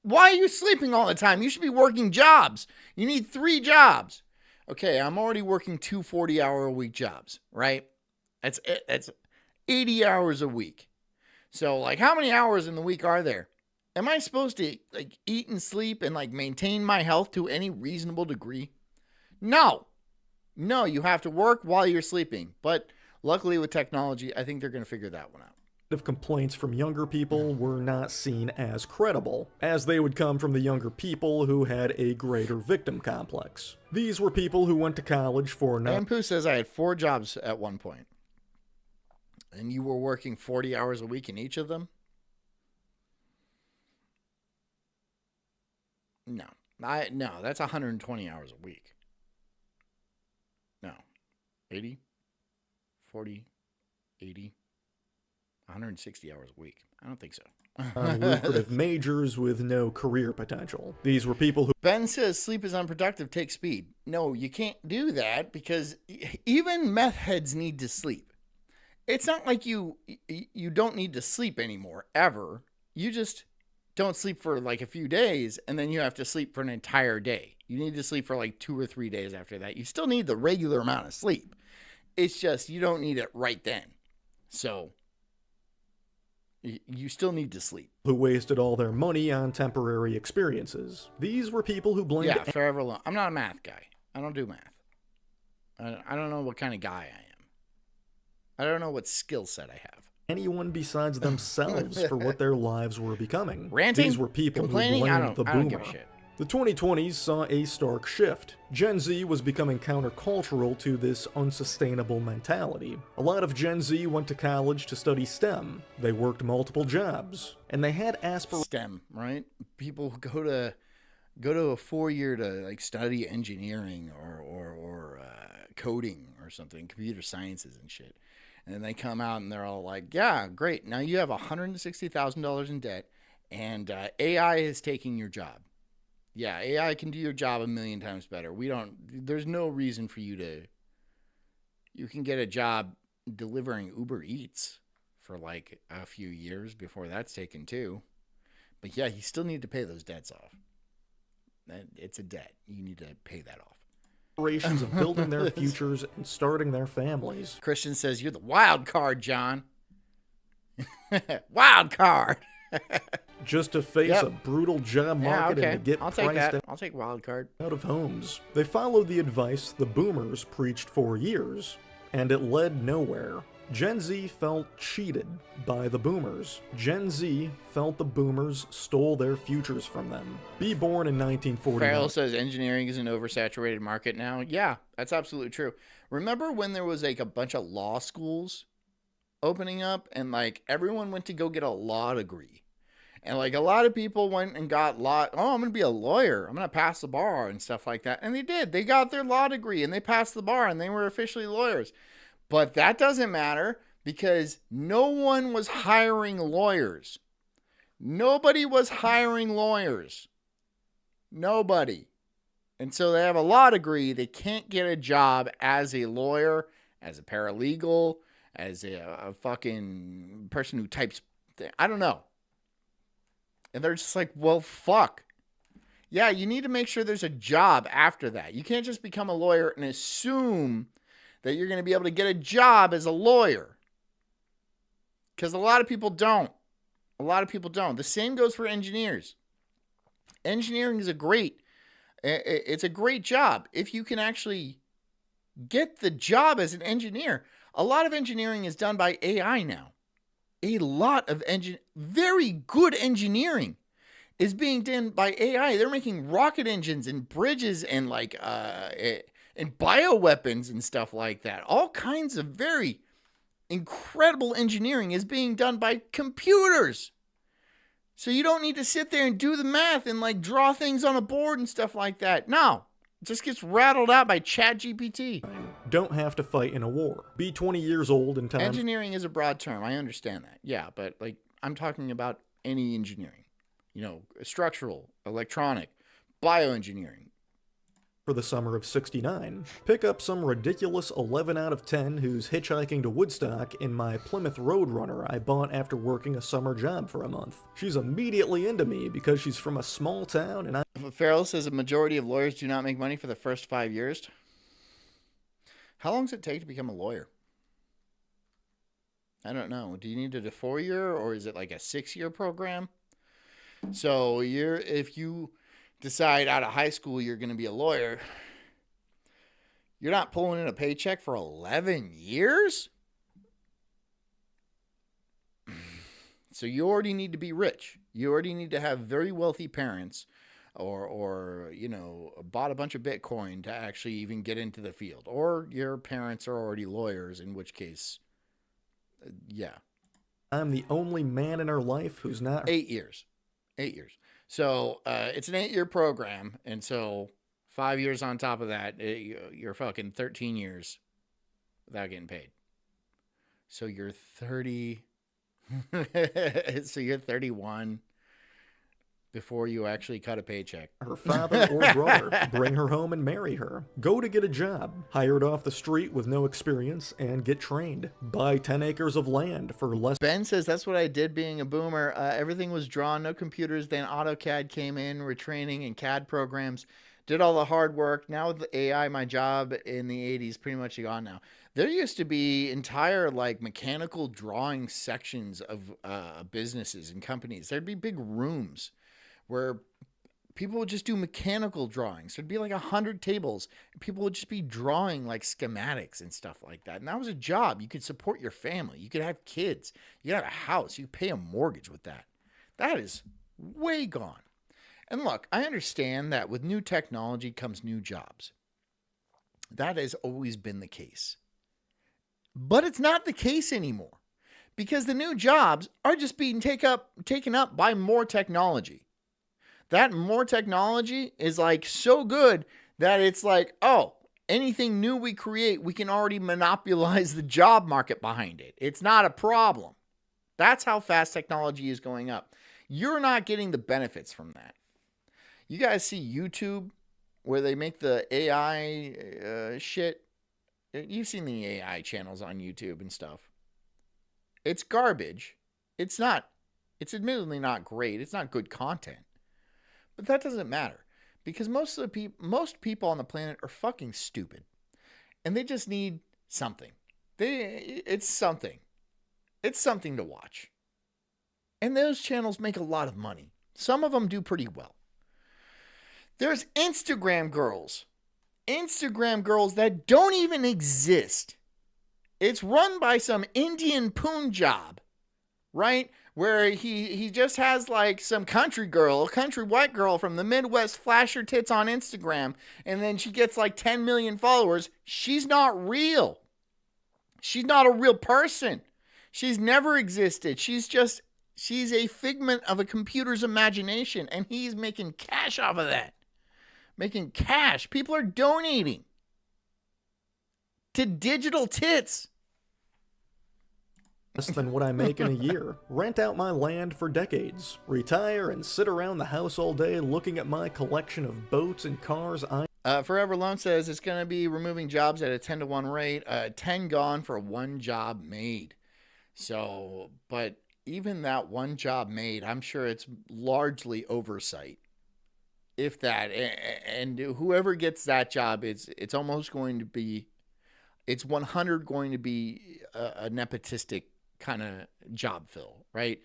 Why are you sleeping all the time? You should be working jobs. You need 3 jobs. Okay, I'm already working 2 40-hour-a-week jobs, right? That's 80 hours a week. So, like, how many hours in the week are there? Am I supposed to, like, eat and sleep and, like, maintain my health to any reasonable degree? No. No, you have to work while you're sleeping. But luckily with technology, I think they're going to figure that one out. Of complaints from younger people were not seen as credible, as they would come from the younger people who had a greater victim complex. These were people who went to college for... Pooh says I had 4 jobs at one point. And you were working 40 hours a week in each of them? No. No, that's 120 hours a week. No. 80? 40? 80? 160 hours a week. I don't think so. Lucrative majors with no career potential. These were people who... Ben says sleep is unproductive. Take speed. No, you can't do that because even meth heads need to sleep. It's not like you don't need to sleep anymore, ever. You just don't sleep for like a few days, and then you have to sleep for an entire day. You need to sleep for like 2 or 3 days after that. You still need the regular amount of sleep. It's just you don't need it right then. So... you still need to sleep. Who wasted all their money on temporary experiences. These were people who blamed... Yeah, forever alone. I'm not a math guy. I don't do math. I don't know what kind of guy I am. I don't know what skill set I have. Anyone besides themselves for what their lives were becoming. Ranting? These were people Complaining? who blamed the boomer. I don't give a shit. The 2020s saw a stark shift. Gen Z was becoming countercultural to this unsustainable mentality. A lot of Gen Z went to college to study STEM. They worked multiple jobs, and they had aspirations. STEM, right? People go to a 4-year to like study engineering or coding or something, computer sciences and shit. And then they come out and they're all like, yeah, great. Now you have $160,000 in debt and AI is taking your job. Yeah, AI can do your job 1,000,000 times better. There's no reason for you You can get a job delivering Uber Eats for like a few years before that's taken too. But yeah, you still need to pay those debts off. It's a debt. You need to pay that off. Aspirations of building their futures and starting their families. Christian says, you're the wild card, John. Wild card. Just to face a brutal job market and to get I'll take priced that. I'll take wild card. out of homes. They followed the advice the boomers preached for years, and it led nowhere. Gen Z felt cheated by the boomers. Gen Z felt the boomers stole their futures from them. Be born in 1949. Farrell says engineering is an oversaturated market now. Yeah, that's absolutely true. Remember when there was like a bunch of law schools opening up and like everyone went to go get a law degree? And like a lot of people went and got law. Oh, I'm going to be a lawyer. I'm going to pass the bar and stuff like that. And they did. They got their law degree and they passed the bar and they were officially lawyers. But that doesn't matter because no one was hiring lawyers. Nobody was hiring lawyers. Nobody. And so they have a law degree. They can't get a job as a lawyer, as a paralegal, as a fucking person who types. I don't know. And they're just like, well, fuck. Yeah, you need to make sure there's a job after that. You can't just become a lawyer and assume that you're going to be able to get a job as a lawyer. Because a lot of people don't. A lot of people don't. The same goes for engineers. Engineering is it's a great job if you can actually get the job as an engineer. A lot of engineering is done by AI now. A lot of very good engineering is being done by AI. They're making rocket engines and bridges and like and bioweapons and stuff like that. All kinds of very incredible engineering is being done by computers. So you don't need to sit there and do the math and like draw things on a board and stuff like that. No, it just gets rattled out by ChatGPT. Don't have to fight in a war. Be 20 years old in time. Engineering is a broad term. I understand that. Yeah, but like I'm talking about any engineering. You know, structural, electronic, bioengineering. For the summer of '69. Pick up some ridiculous 11 out of 10 who's hitchhiking to Woodstock in my Plymouth Roadrunner I bought after working a summer job for a month. She's immediately into me because she's from a small town and Farrell says a majority of lawyers do not make money for the first 5 years. How long does it take to become a lawyer? I don't know. Do you need it a 4-year or is it like a 6-year program? So if you decide out of high school you're going to be a lawyer, you're not pulling in a paycheck for 11 years? So you already need to be rich. You already need to have very wealthy parents or you know, bought a bunch of Bitcoin to actually even get into the field. Or your parents are already lawyers, in which case, yeah. I'm the only man in her life who's not... 8 years. 8 years. So it's an 8-year program, and so 5 years on top of that, you're fucking 13 years without getting paid. So you're 30. So you're 31 before you actually cut a paycheck. Her father or brother bring her home and marry her. Go to get a job, hired off the street with no experience, and get trained. Buy 10 acres of land for less. Ben says, that's what I did being a boomer. Everything was drawn, no computers. Then AutoCAD came in, retraining and CAD programs. Did all the hard work. Now with the AI, my job in the 80s pretty much gone now. There used to be entire like mechanical drawing sections of businesses and companies. There'd be big rooms where people would just do mechanical drawings. There'd be like 100 tables. People would just be drawing like schematics and stuff like that. And that was a job. You could support your family. You could have kids. You could have a house. You could pay a mortgage with that. That is way gone. And look, I understand that with new technology comes new jobs. That has always been the case. But it's not the case anymore because the new jobs are just being taken up by more technology. That more technology is like so good that it's like, oh, anything new we create, we can already monopolize the job market behind it. It's not a problem. That's how fast technology is going up. You're not getting the benefits from that. You guys see YouTube where they make the AI shit You've seen the AI channels on YouTube and stuff. It's garbage. It's admittedly not great. It's not good content. But that doesn't matter because most people on the planet are fucking stupid. And they just need something. It's something. It's something to watch. And those channels make a lot of money. Some of them do pretty well. There's Instagram girls that don't even exist. It's run by some Indian Punjab, right? Where he just has like some country white girl from the Midwest flash her tits on Instagram, and then she gets like 10 million followers. She's not real. She's not a real person. She's never existed. She's a figment of a computer's imagination, and he's making cash off of that. Making cash. People are donating to digital tits. Less than what I make in a year. Rent out my land for decades. Retire and sit around the house all day looking at my collection of boats and cars. Forever Loan says it's going to be removing jobs at a 10-to-1 rate. 10 gone for 1 job made. So, but even that 1 job made, I'm sure it's largely oversight. If that, and whoever gets that job, it's almost going to be, it's 100 going to be a nepotistic kind of job fill, right?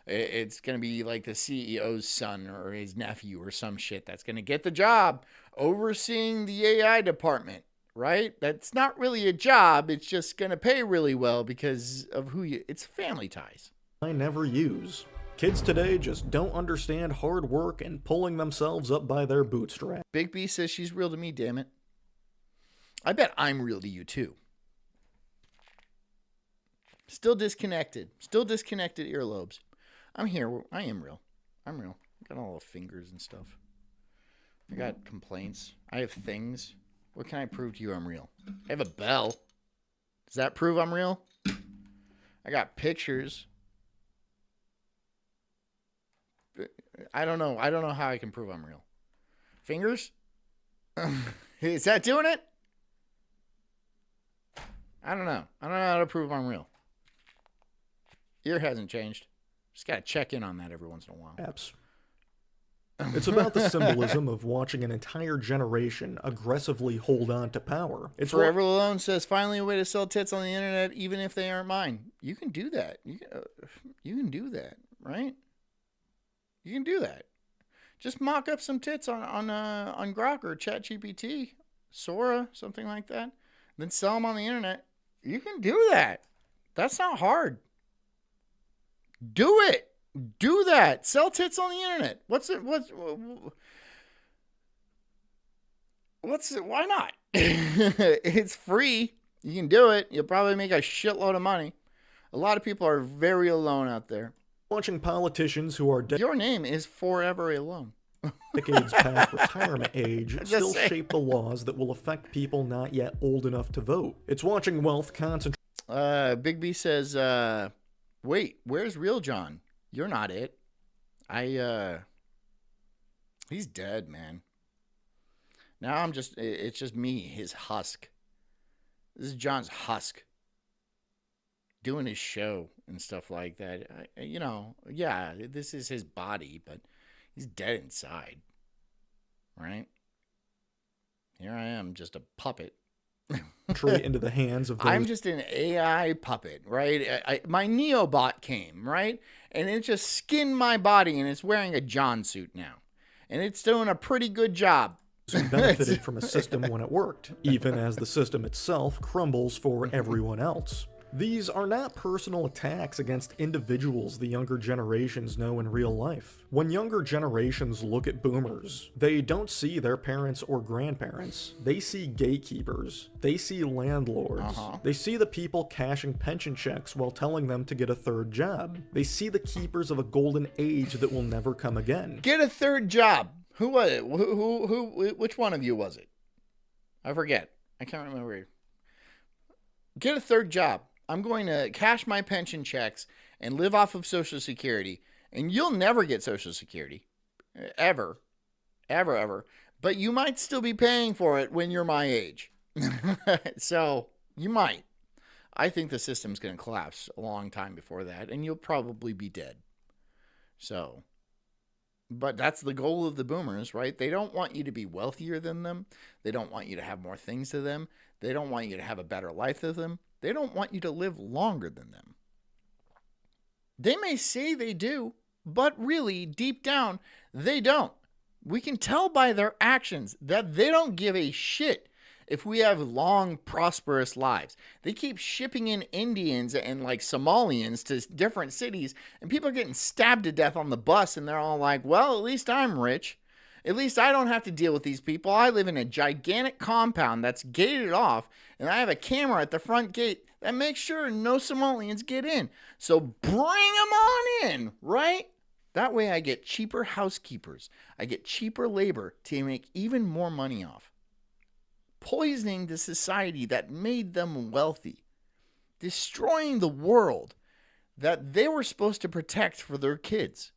It's going to be like the CEO's son or his nephew or some shit that's going to get the job overseeing the AI department, right? That's not really a job. It's just going to pay really well because of it's family ties. I never use. Kids today just don't understand hard work and pulling themselves up by their bootstraps. Big B says she's real to me, damn it. I bet I'm real to you too. Still disconnected earlobes. I'm here. I am real. I'm real. I got all the fingers and stuff. I got complaints. I have things. What can I prove to you I'm real? I have a bell. Does that prove I'm real? I got pictures. I don't know. I don't know how I can prove I'm real. Fingers? Is that doing it? I don't know. I don't know how to prove I'm real. Ear hasn't changed. Just got to check in on that every once in a while. Apps. It's about the symbolism of watching an entire generation aggressively hold on to power. It's Forever Alone says, finally a way to sell tits on the internet, even if they aren't mine. You can do that. You can do that, right? You can do that. Just mock up some tits on Grok or ChatGPT, Sora, something like that. Then sell them on the internet. You can do that. That's not hard. Do it. Do that. Sell tits on the internet. Why not? It's free. You can do it. You'll probably make a shitload of money. A lot of people are very alone out there. Watching politicians who are your name is Forever Alone. Decades past retirement age still shape the laws that will affect people not yet old enough to vote. It's watching wealth concentrate. Big B says, wait, where's Real John? You're not it. He's dead, man. Now it's just me, his husk. This is John's husk. Doing his show and stuff like that. Yeah, this is his body, but he's dead inside. Right? Here I am, just a puppet. Into the hands of those. I'm just an AI puppet, right? My Neobot came, right? And it just skinned my body, and it's wearing a John suit now. And it's doing a pretty good job. Benefited from a system when it worked, even as the system itself crumbles for everyone else. These are not personal attacks against individuals the younger generations know in real life. When younger generations look at boomers, they don't see their parents or grandparents. They see gatekeepers. They see landlords. They see the people cashing pension checks while telling them to get a third job. They see the keepers of a golden age that will never come again. Get a third job. Who was it? Which one of you was it? I forget. I can't remember. Get a third job. I'm going to cash my pension checks and live off of Social Security. And you'll never get Social Security. Ever. Ever, ever. But you might still be paying for it when you're my age. So, You might. I think the system's going to collapse a long time before that, and you'll probably be dead. So, but that's the goal of the boomers, right? They don't want you to be wealthier than them. They don't want you to have more things than them. They don't want you to have a better life than them. They don't want you to live longer than them. They may say they do, but really, deep down, they don't. We can tell by their actions that they don't give a shit if we have long, prosperous lives. They keep shipping in Indians and like Somalians to different cities, and people are getting stabbed to death on the bus, and they're all like, well, at least I'm rich. At least I don't have to deal with these people. I live in a gigantic compound that's gated off, and I have a camera at the front gate that makes sure no Somalians get in. So bring them on in, right? That way I get cheaper housekeepers. I get cheaper labor to make even more money off. Poisoning the society that made them wealthy. Destroying the world that they were supposed to protect for their kids.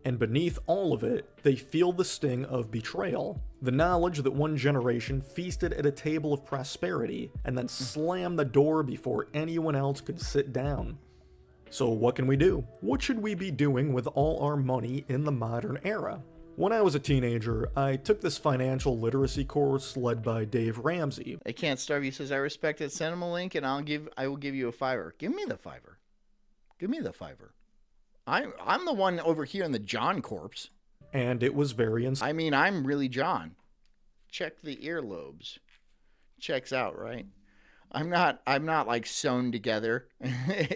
And beneath all of it, they feel the sting of betrayal. The knowledge that one generation feasted at a table of prosperity and then slammed the door before anyone else could sit down. So what can we do? What should we be doing with all our money in the modern era? When I was a teenager, I took this financial literacy course led by Dave Ramsey. I Can't Starve You says, I respect it. Send him a link and I will give you a $5. Give me the $5. Give me the $5. I'm the one over here in the John Corpse. And it was very I mean, I'm really John. Check the earlobes. Checks out, right? I'm not like sewn together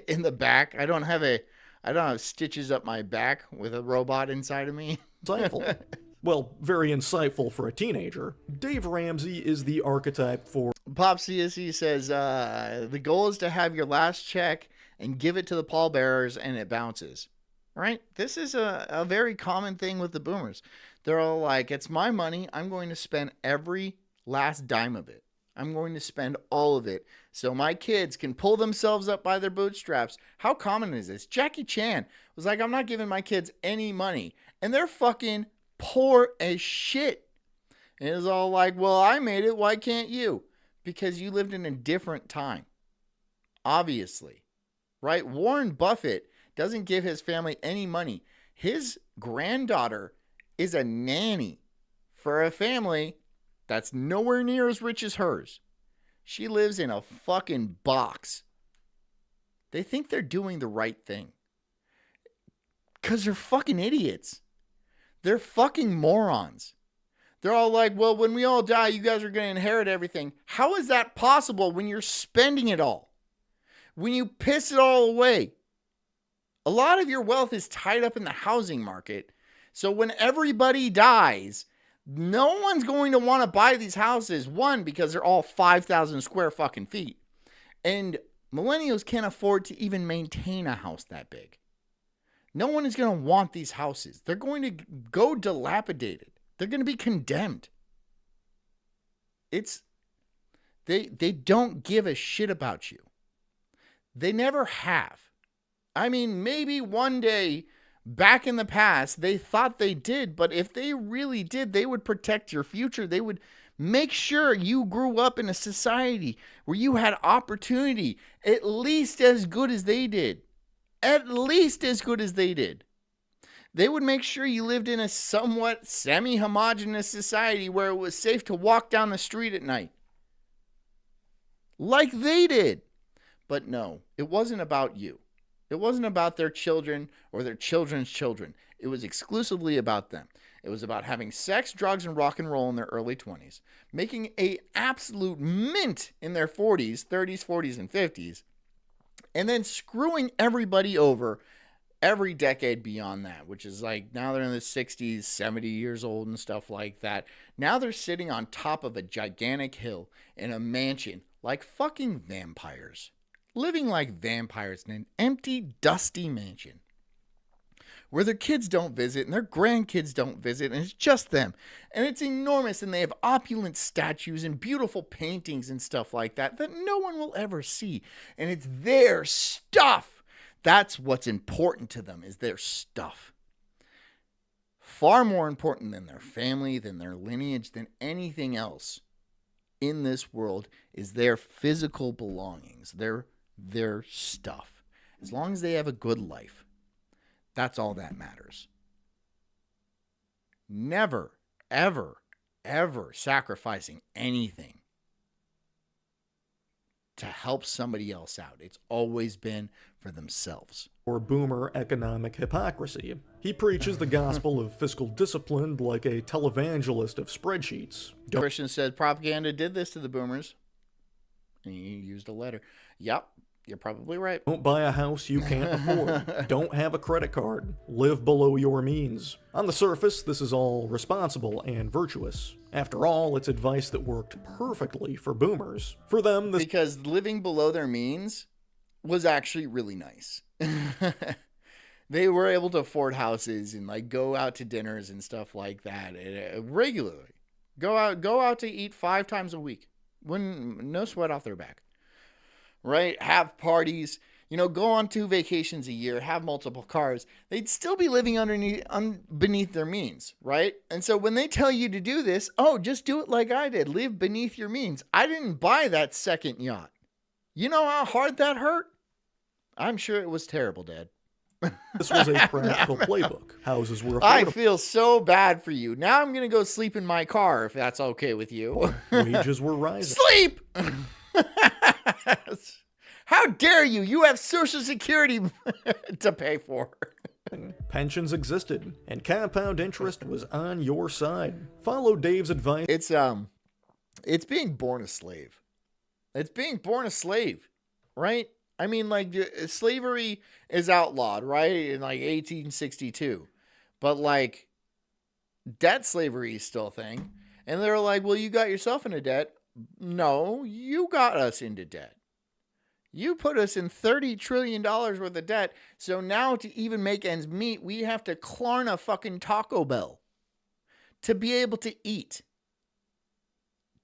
in the back. I don't have stitches up my back with a robot inside of me. Insightful. Well, very insightful for a teenager. Dave Ramsey is the archetype for... Pop CSE says, the goal is to have your last check and give it to the pallbearers and it bounces. Right? This is a very common thing with the boomers. They're all like, it's my money. I'm going to spend every last dime of it. I'm going to spend all of it so my kids can pull themselves up by their bootstraps. How common is this? Jackie Chan was like, I'm not giving my kids any money. And they're fucking poor as shit. And it's all like, well, I made it. Why can't you? Because you lived in a different time. Obviously. Right? Warren Buffett doesn't give his family any money. His granddaughter is a nanny for a family that's nowhere near as rich as hers. She lives in a fucking box. They think they're doing the right thing. Because they're fucking idiots. They're fucking morons. They're all like, well, when we all die, you guys are going to inherit everything. How is that possible when you're spending it all? When you piss it all away? A lot of your wealth is tied up in the housing market. So when everybody dies, no one's going to want to buy these houses. One, because they're all 5,000 square fucking feet. And millennials can't afford to even maintain a house that big. No one is going to want these houses. They're going to go dilapidated. They're going to be condemned. They don't give a shit about you. They never have. I mean, maybe one day back in the past, they thought they did, but if they really did, they would protect your future. They would make sure you grew up in a society where you had opportunity at least as good as they did. At least as good as they did. They would make sure you lived in a somewhat semi-homogeneous society where it was safe to walk down the street at night. Like they did. But no, it wasn't about you. It wasn't about their children or their children's children. It was exclusively about them. It was about having sex, drugs, and rock and roll in their early 20s, making an absolute mint in their 40s, 30s, 40s, and 50s, and then screwing everybody over every decade beyond that, which is like now they're in the 60s, 70 years old and stuff like that. Now they're sitting on top of a gigantic hill in a mansion like fucking vampires. Living like vampires in an empty, dusty mansion where their kids don't visit and their grandkids don't visit, and it's just them. And it's enormous, and they have opulent statues and beautiful paintings and stuff like that no one will ever see. And it's their stuff. That's what's important to them, is their stuff. Far more important than their family, than their lineage, than anything else. in this world is their physical belongings, their stuff. As long as they have a good life, that's all that matters. Never, ever, ever sacrificing anything to help somebody else out. It's always been for themselves. Or boomer economic hypocrisy. He preaches the gospel of fiscal discipline like a televangelist of spreadsheets. Christian said propaganda did this to the boomers. And he used a letter. Yep, you're probably right. Don't buy a house you can't afford. Don't have a credit card. Live below your means. On the surface, this is all responsible and virtuous. After all, it's advice that worked perfectly for boomers. For them, this... Because living below their means was actually really nice. They were able to afford houses and like go out to dinners and stuff like that regularly. Go out to eat 5 times a week. No sweat off their back. Right? Have parties, go on 2 vacations a year, have multiple cars. They'd still be living beneath their means, right? And so when they tell you to do this, just do it like I did. Live beneath your means. I didn't buy that second yacht. You know how hard that hurt? I'm sure it was terrible, Dad. This was a practical playbook. Houses were affordable. I feel so bad for you. Now I'm going to go sleep in my car if that's okay with you. Wages were rising. Sleep! How dare you? You have Social Security to pay for. Pensions existed, and compound interest was on your side. Follow Dave's advice. It's being born a slave. It's being born a slave, right? I mean, like, slavery is outlawed, right? In like 1862. But like, debt slavery is still a thing. And they're like, well, you got yourself into debt. No, you got us into debt. You put us in $30 trillion worth of debt. So now to even make ends meet, we have to Klarna fucking Taco Bell to be able to eat.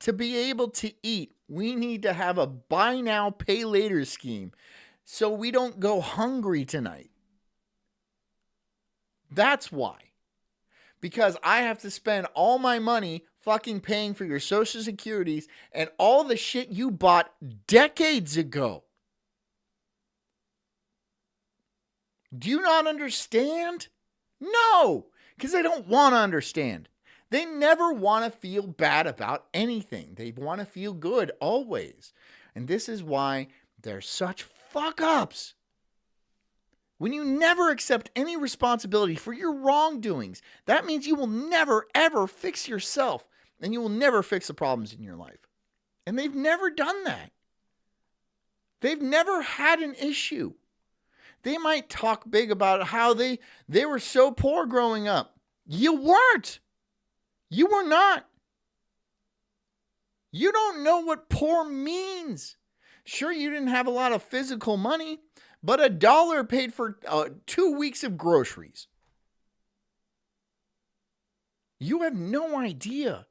To be able to eat, we need to have a buy now, pay later scheme so we don't go hungry tonight. That's why. Because I have to spend all my money fucking paying for your Social Securities and all the shit you bought decades ago. Do you not understand? No, because they don't want to understand. They never want to feel bad about anything. They want to feel good always. And this is why they're such fuck-ups. When you never accept any responsibility for your wrongdoings, that means you will never, ever fix yourself. And you will never fix the problems in your life. And they've never done that. They've never had an issue. They might talk big about how they were so poor growing up. You weren't. You were not. You don't know what poor means. Sure, you didn't have a lot of physical money, but $1 paid for 2 weeks of groceries. You have no idea.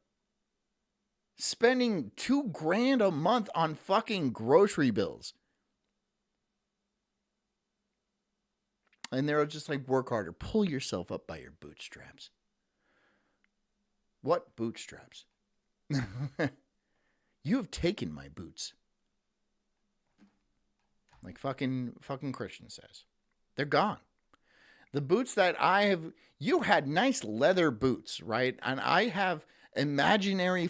Spending $2,000 a month on fucking grocery bills. And they're just like, work harder. Pull yourself up by your bootstraps. What bootstraps? You have taken my boots. Like fucking Christian says. They're gone. The boots that you had nice leather boots, right? And I have imaginary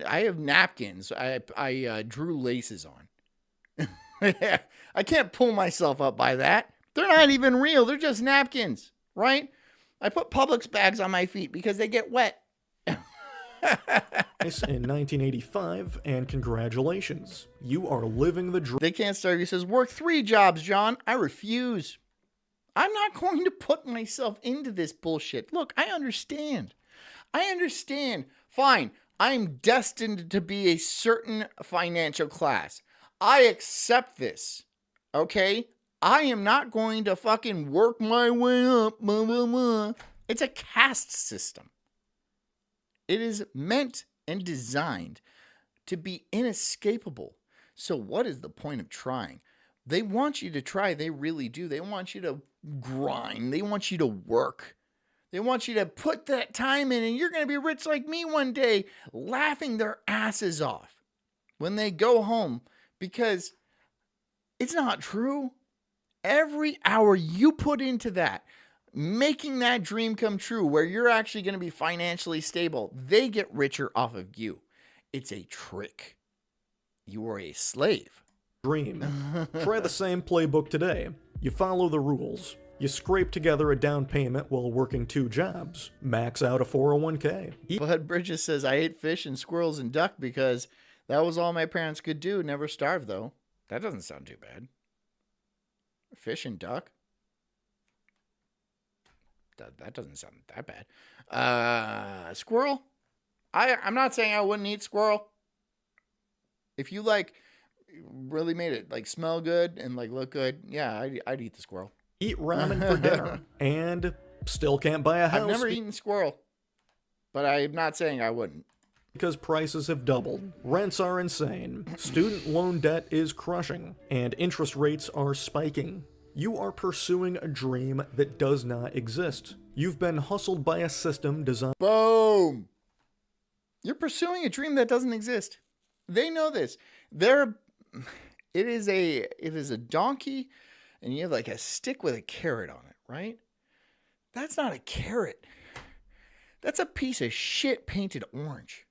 I have napkins. I drew laces on. I can't pull myself up by that. They're not even real. They're just napkins, right? I put Publix bags on my feet because they get wet. In 1985, and congratulations. You are living the dream. They can't start. He says, work 3 jobs, John. I refuse. I'm not going to put myself into this bullshit. Look, I understand. Fine. I'm destined to be a certain financial class. I accept this. Okay? I am not going to fucking work my way up. Blah, blah, blah. It's a caste system. It is meant and designed to be inescapable. So what is the point of trying? They want you to try. They really do. They want you to grind. They want you to work. They want you to put that time in and you're going to be rich like me one day, laughing their asses off. when they go home, because it's not true. Every hour you put into that, making that dream come true where you're actually going to be financially stable, they get richer off of you. It's a trick. You are a slave. Dream. Try the same playbook today. You follow the rules. You scrape together a down payment while working 2 jobs. Max out a 401k. Bud Bridges says, I ate fish and squirrels and duck because that was all my parents could do. Never starve, though. That doesn't sound too bad. Fish and duck? That doesn't sound that bad. Squirrel? I'm not saying I wouldn't eat squirrel. If you like really made it like smell good and like look good, yeah, I'd eat the squirrel. Eat ramen for dinner and still can't buy a house. I've never eaten squirrel, but I'm not saying I wouldn't. Because prices have doubled, rents are insane, student loan debt is crushing, and interest rates are spiking. You are pursuing a dream that does not exist. You've been hustled by a system designed— Boom! You're pursuing a dream that doesn't exist. They know this. It is a donkey, and you have like a stick with a carrot on it, right? That's not a carrot. That's a piece of shit painted orange.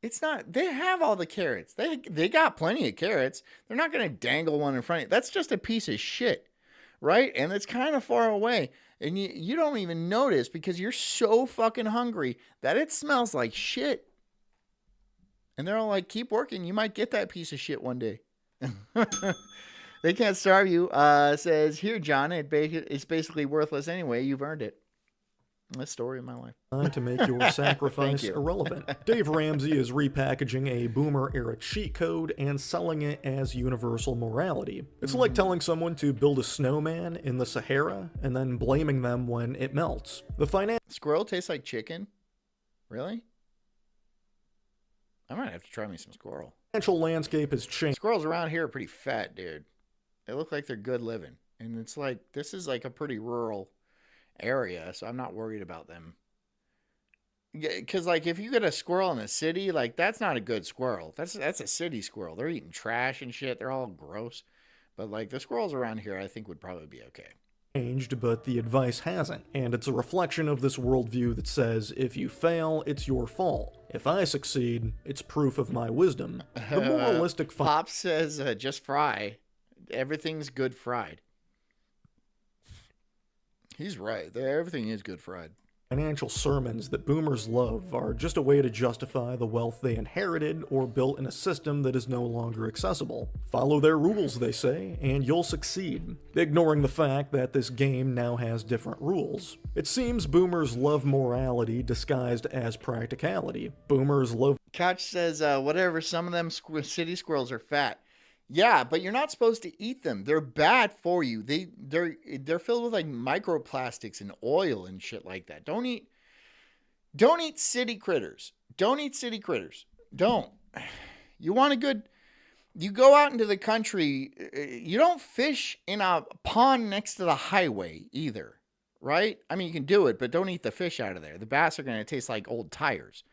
It's not. They have all the carrots. They got plenty of carrots. They're not going to dangle one in front of you. That's just a piece of shit, right? And it's kind of far away. And you don't even notice because you're so fucking hungry that it smells like shit. And they're all like, keep working. You might get that piece of shit one day. They can't starve you. Says, here, John, it's basically worthless anyway. You've earned it. That's the story of my life. to make your sacrifice irrelevant. Dave Ramsey is repackaging a boomer-era cheat code and selling it as universal morality. It's like telling someone to build a snowman in the Sahara and then blaming them when it melts. Squirrel tastes like chicken? Really? I might have to try me some squirrel. Financial landscape has changed. Squirrels around here are pretty fat, dude. They look like they're good living. And it's like, this is like a pretty rural area, so I'm not worried about them. Because, like, if you get a squirrel in a city, like, that's not a good squirrel. That's a city squirrel. They're eating trash and shit. They're all gross. But, like, the squirrels around here, I think, would probably be okay. Changed, but the advice hasn't, and it's a reflection of this worldview that says, if you fail, it's your fault. If I succeed, it's proof of my wisdom. The moralistic Pop says, just fry. Everything's good fried. He's right. Everything is good fried. Financial sermons that boomers love are just a way to justify the wealth they inherited or built in a system that is no longer accessible. Follow their rules, they say, and you'll succeed, ignoring the fact that this game now has different rules. It seems boomers love morality disguised as practicality. Boomers love— Couch says, whatever, some of them city squirrels are fat. Yeah, but you're not supposed to eat them. They're bad for you. They're filled with like microplastics and oil and shit like that. Don't eat city critters. Don't eat city critters. Don't. You want a good— you go out into the country, you don't fish in a pond next to the highway either, right? I mean, you can do it, but don't eat the fish out of there. The bass are going to taste like old tires.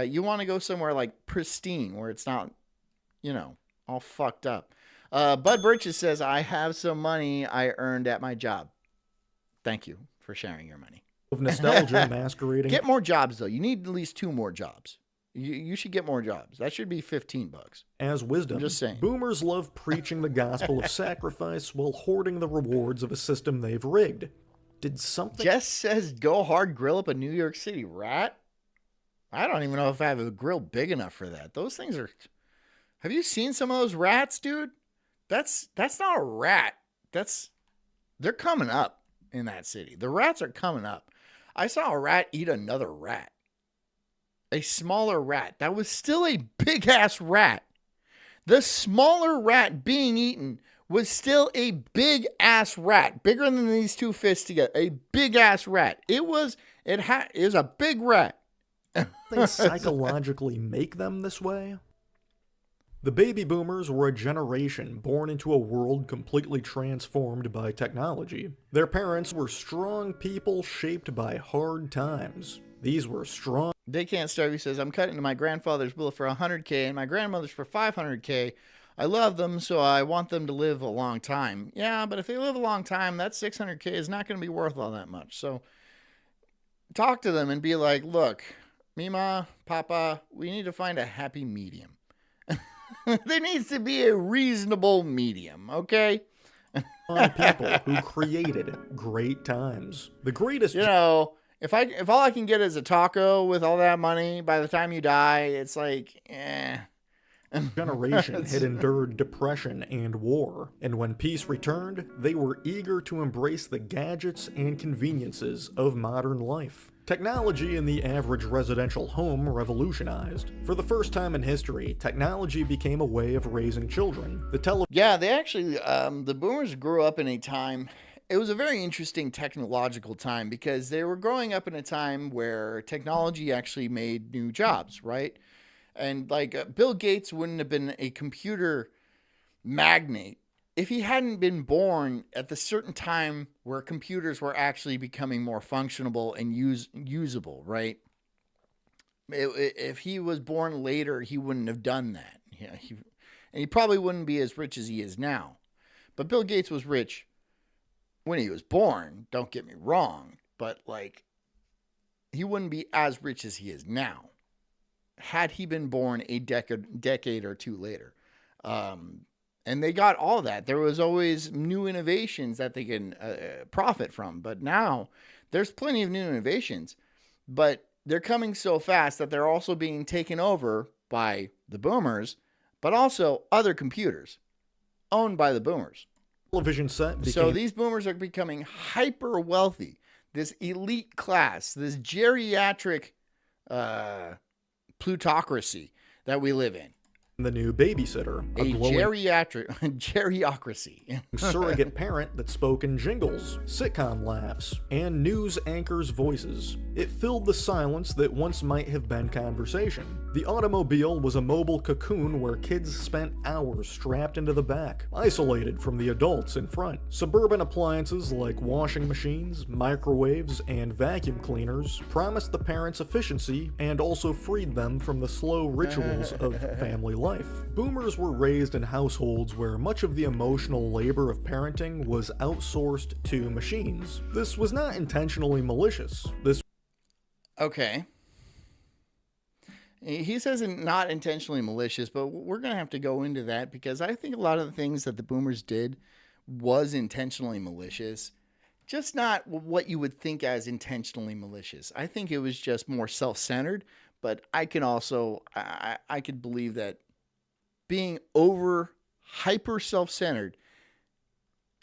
You want to go somewhere like pristine where it's not, all fucked up. Bud Birches says, I have some money I earned at my job. Thank you for sharing your money. Of nostalgia masquerading— Get more jobs, though. You need at least 2 more jobs. You should get more jobs. That should be $15. As wisdom. I'm just saying. Boomers love preaching the gospel of sacrifice while hoarding the rewards of a system they've rigged. Did something— Jess says, go hard, grill up a New York City rat. I don't even know if I have a grill big enough for that. Those things are— have you seen some of those rats, dude? That's not a rat. They're coming up in that city. The rats are coming up. I saw a rat eat another rat. A smaller rat. That was still a big ass rat. The smaller rat being eaten was still a big ass rat. Bigger than these 2 fists together. A big ass rat. It was a big rat. They psychologically make them this way? The baby boomers were a generation born into a world completely transformed by technology. Their parents were strong people shaped by hard times. These were strong— They Can't Starve. He says, I'm cutting to my grandfather's will for 100K and my grandmother's for 500K. I love them, so I want them to live a long time. Yeah, but if they live a long time, that 600K is not going to be worth all that much. So talk to them and be like, look, Mima, Papa, we need to find a happy medium. There needs to be a reasonable medium, okay? People who created great times. The greatest... You know, if all I can get is a taco with all that money, by the time you die, it's like, generation had endured depression and war, and when peace returned, they were eager to embrace the gadgets and conveniences of modern life. Technology in the average residential home revolutionized. For the first time in history, technology became a way of raising children. Yeah, they actually, the boomers grew up in a time, it was a very interesting technological time because they were growing up in a time where technology actually made new jobs, right? And like Bill Gates wouldn't have been a computer magnate if he hadn't been born at the certain time where computers were actually becoming more functional and usable, right? If he was born later, he wouldn't have done that. Yeah, and he probably wouldn't be as rich as he is now. But Bill Gates was rich when he was born, don't get me wrong, but like he wouldn't be as rich as he is now had he been born a decade or two later. And they got all that. There was always new innovations that they can profit from. But now there's plenty of new innovations, but they're coming so fast that they're also being taken over by the boomers, but also other computers owned by the boomers. Television set So these boomers are becoming hyper wealthy. This elite class, this geriatric plutocracy that we live in. The new babysitter, a geriocracy, surrogate parent that spoke in jingles, sitcom laughs, and news anchors' voices. It filled the silence that once might have been conversation. The automobile was a mobile cocoon where kids spent hours strapped into the back, isolated from the adults in front. Suburban appliances like washing machines, microwaves, and vacuum cleaners promised the parents efficiency and also freed them from the slow rituals of family life. Boomers were raised in households where much of the emotional labor of parenting was outsourced to machines. This was not intentionally malicious. Okay. He says not intentionally malicious, but we're going to have to go into that because I think a lot of the things that the boomers did was intentionally malicious. Just not what you would think as intentionally malicious. I think it was just more self-centered, but I can also, I could believe that being hyper self-centered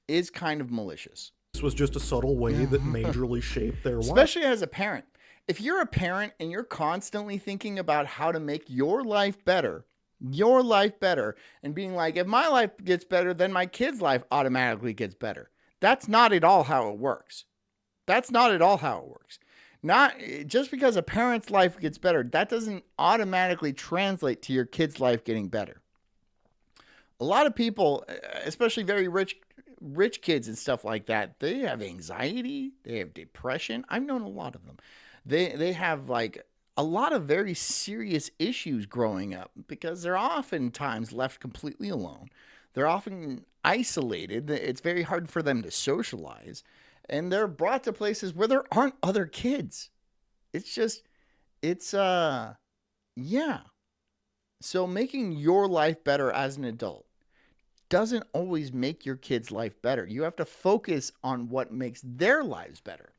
is kind of malicious. This was just a subtle way that majorly shaped their life. Especially as a parent. If you're a parent and you're constantly thinking about how to make your life better, and being like, if my life gets better, then my kid's life automatically gets better. That's not at all how it works. Not just because a parent's life gets better, that doesn't automatically translate to your kid's life getting better. A lot of people, especially very rich kids and stuff like that, they have anxiety, they have depression. I've known a lot of them. They have like a lot of very serious issues growing up because they're oftentimes left completely alone. They're often isolated. It's very hard for them to socialize. And they're brought to places where there aren't other kids. Yeah. So making your life better as an adult doesn't always make your kid's life better. You have to focus on what makes their lives better.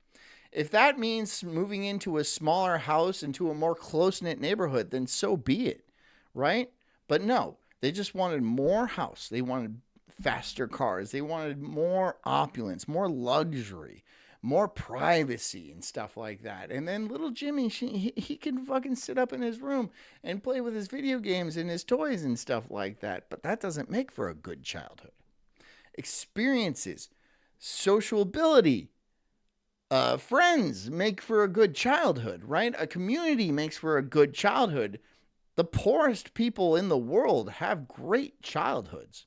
If that means moving into a smaller house, into a more close-knit neighborhood, then so be it, right? But no, they just wanted more house. They wanted faster cars. They wanted more opulence, more luxury, more privacy and stuff like that. And then little Jimmy, he can fucking sit up in his room and play with his video games and his toys and stuff like that. But that doesn't make for a good childhood. Experiences, social ability, friends make for a good childhood, right? A community makes for a good childhood. The poorest people in the world have great childhoods.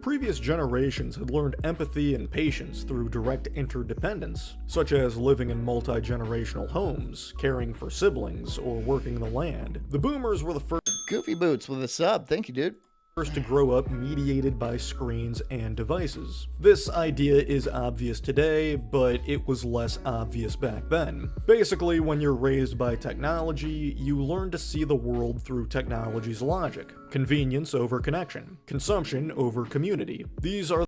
Previous generations had learned empathy and patience through direct interdependence, such as living in multi-generational homes, caring for siblings, or working the land. The boomers were the first Goofy Boots with a sub. Thank you, dude. to grow up mediated by screens and devices. This idea is obvious today, but it was less obvious back then. Basically, when you're raised by technology, you learn to see the world through technology's logic. Convenience over connection. Consumption over community. These are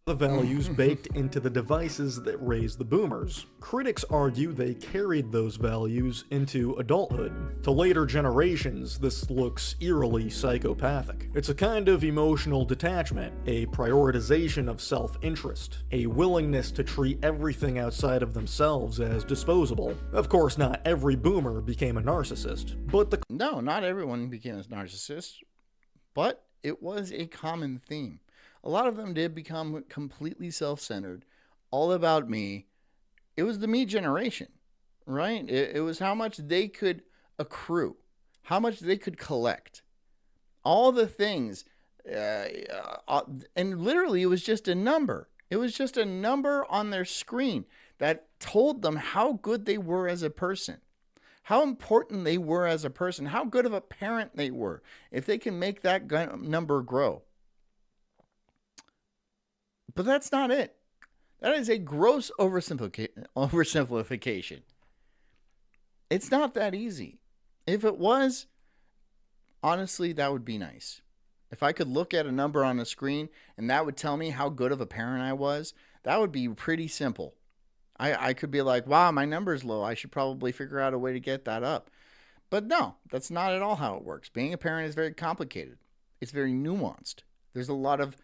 the values baked into the devices that raised the boomers. Critics argue they carried those values into adulthood. To later generations, this looks eerily psychopathic. It's a kind of emotional detachment, a prioritization of self-interest, a willingness to treat everything outside of themselves as disposable. Of course, not every boomer became a narcissist, but No, not everyone became a narcissist, but it was a common theme. A lot of them did become completely self-centered, all about me. It was the me generation, right? It was how much they could accrue, how much they could collect, all the things. And literally, it was just a number. It was just a number on their screen that told them how good they were as a person, how important they were as a person, how good of a parent they were, if they can make that number grow. But that's not it. That is a gross oversimplification. It's not that easy. If it was, honestly, that would be nice. If I could look at a number on a screen and that would tell me how good of a parent I was, that would be pretty simple. I could be like, wow, my number's low. I should probably figure out a way to get that up. But no, that's not at all how it works. Being a parent is very complicated. It's very nuanced. There's a lot of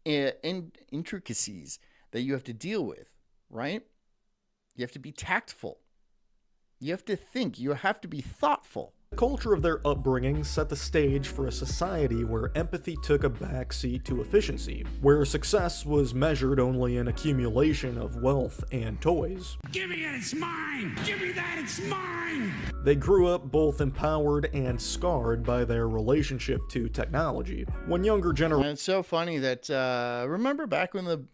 intricacies that you have to deal with, right? You have to be tactful. You have to think. You have to be thoughtful. The culture of their upbringing set the stage for a society where empathy took a backseat to efficiency, where success was measured only in accumulation of wealth and toys. Give me it, it's mine! Give me that, it's mine! They grew up both empowered and scarred by their relationship to technology. When younger generations... And it's so funny that, remember back in the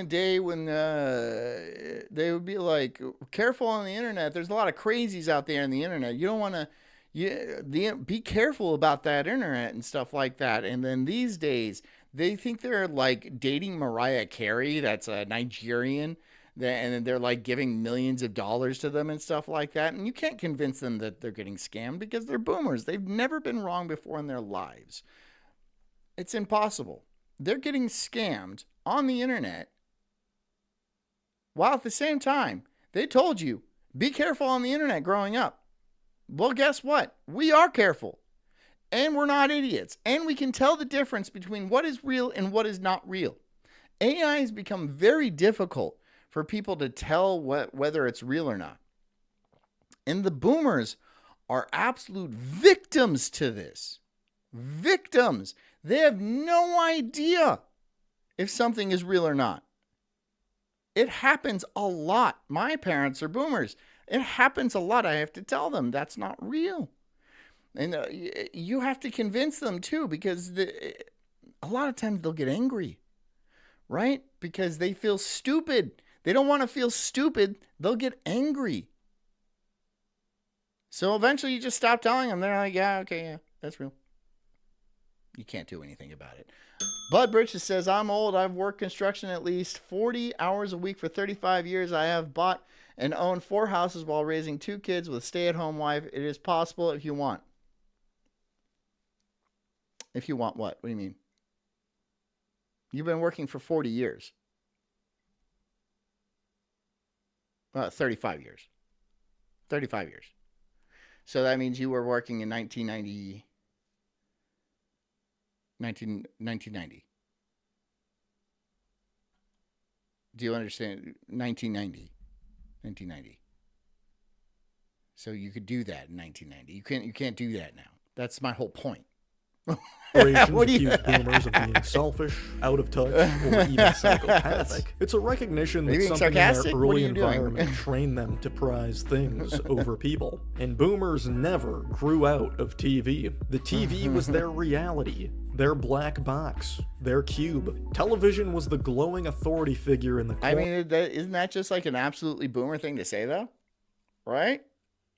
day when they would be like, careful on the internet. There's a lot of crazies out there on the internet. You don't want to... be careful about that internet and stuff like that. And then these days, they think they're like dating Mariah Carey, that's a Nigerian, and they're like giving millions of dollars to them and stuff like that. And you can't convince them that they're getting scammed because they're boomers. They've never been wrong before in their lives. It's impossible. They're getting scammed on the internet while at the same time, they told you, be careful on the internet growing up. Well, guess what? We are careful, and we're not idiots, and we can tell the difference between what is real and what is not real. AI has become very difficult for people to tell whether it's real or not. And the boomers are absolute victims to this. Victims. They have no idea if something is real or not. It happens a lot. My parents are boomers. It happens a lot. I have to tell them that's not real. And you have to convince them too, because a lot of times they'll get angry, right? Because they feel stupid. They don't want to feel stupid. They'll get angry. So eventually you just stop telling them. They're like, yeah, okay, yeah, that's real. You can't do anything about it. Bud Bridges says, I'm old. I've worked construction at least 40 hours a week for 35 years. I have bought and own 4 houses while raising 2 kids with a stay-at-home wife. It is possible if you want. If you want what? What do you mean? You've been working for 40 years. 35 years. 35 years. So that means you were working in 1990. Do you understand? 1990. So you could do that in 1990. You can't do that now. That's my whole point. What accuse boomers of being selfish, out of touch, or even psychopathic. It's a recognition that something in their early environment trained them to prize things over people. And boomers never grew out of TV. The TV was their reality, their black box, their cube. Television was the glowing authority figure in the corner. I mean, isn't that just like an absolutely boomer thing to say, though? Right?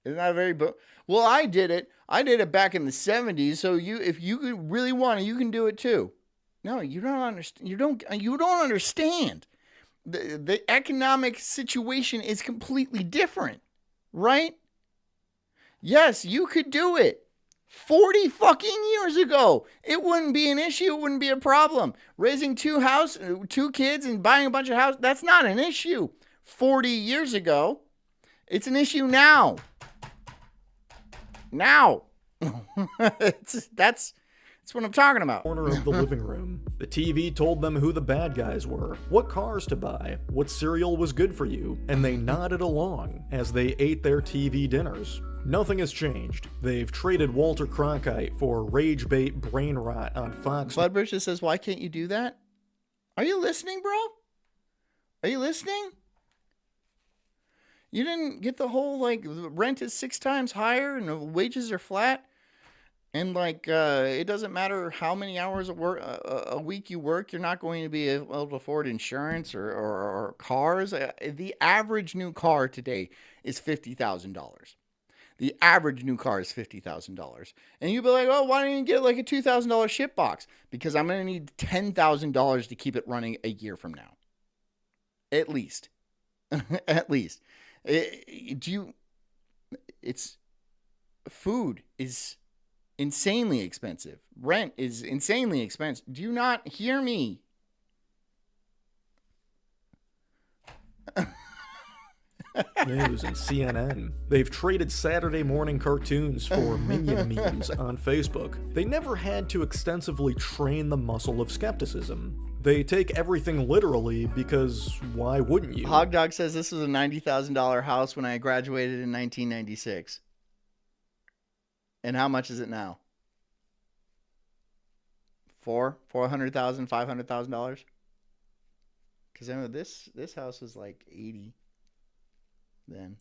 Isn't that a very well, I did it. I did it back in the 70s. So if you really want it, you can do it too. No, you don't understand. You don't understand. The economic situation is completely different, right? Yes, you could do it. 40 fucking years ago, it wouldn't be an issue. It wouldn't be a problem. Raising two kids and buying a bunch of houses, that's not an issue. 40 years ago, it's an issue now. Now. That's what I'm talking about. Corner of the living room. The TV told them who the bad guys were, what cars to buy, what cereal was good for you, and they nodded along as they ate their TV dinners. Nothing has changed. They've traded Walter Cronkite for rage bait brain rot on Fox. Floodbridge just says, why can't you do that? Are you listening, bro? Are you listening? You didn't get the whole, like, rent is 6 times higher and the wages are flat. And, like, it doesn't matter how many hours of work a week you work, you're not going to be able to afford insurance or cars. The average new car today is $50,000. The average new car is $50,000. And you'd be like, oh, why don't you get, like, a $2,000 ship box? Because I'm going to need $10,000 to keep it running a year from now. At least. At least. Food is insanely expensive. Rent is insanely expensive. Do you not hear me? News and CNN. They've traded Saturday morning cartoons for minion memes on Facebook. They never had to extensively train the muscle of skepticism. They take everything literally because why wouldn't you? Hog Dog says this was a $90,000 house when I graduated in 1996. And how much is it now? $400,000, $500,000? Because I know this house was like 80 then.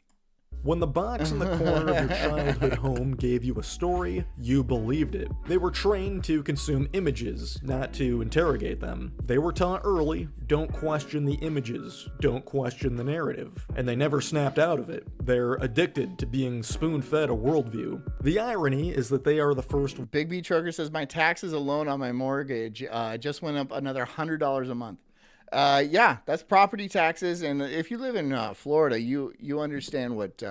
When the box in the corner of your childhood home gave you a story, you believed it. They were trained to consume images, not to interrogate them. They were taught early, don't question the images, don't question the narrative. And they never snapped out of it. They're addicted to being spoon-fed a worldview. The irony is that they are the first... Big B Trucker says, my taxes alone on my mortgage just went up another $100 a month. Yeah, that's property taxes, and if you live in Florida, you understand what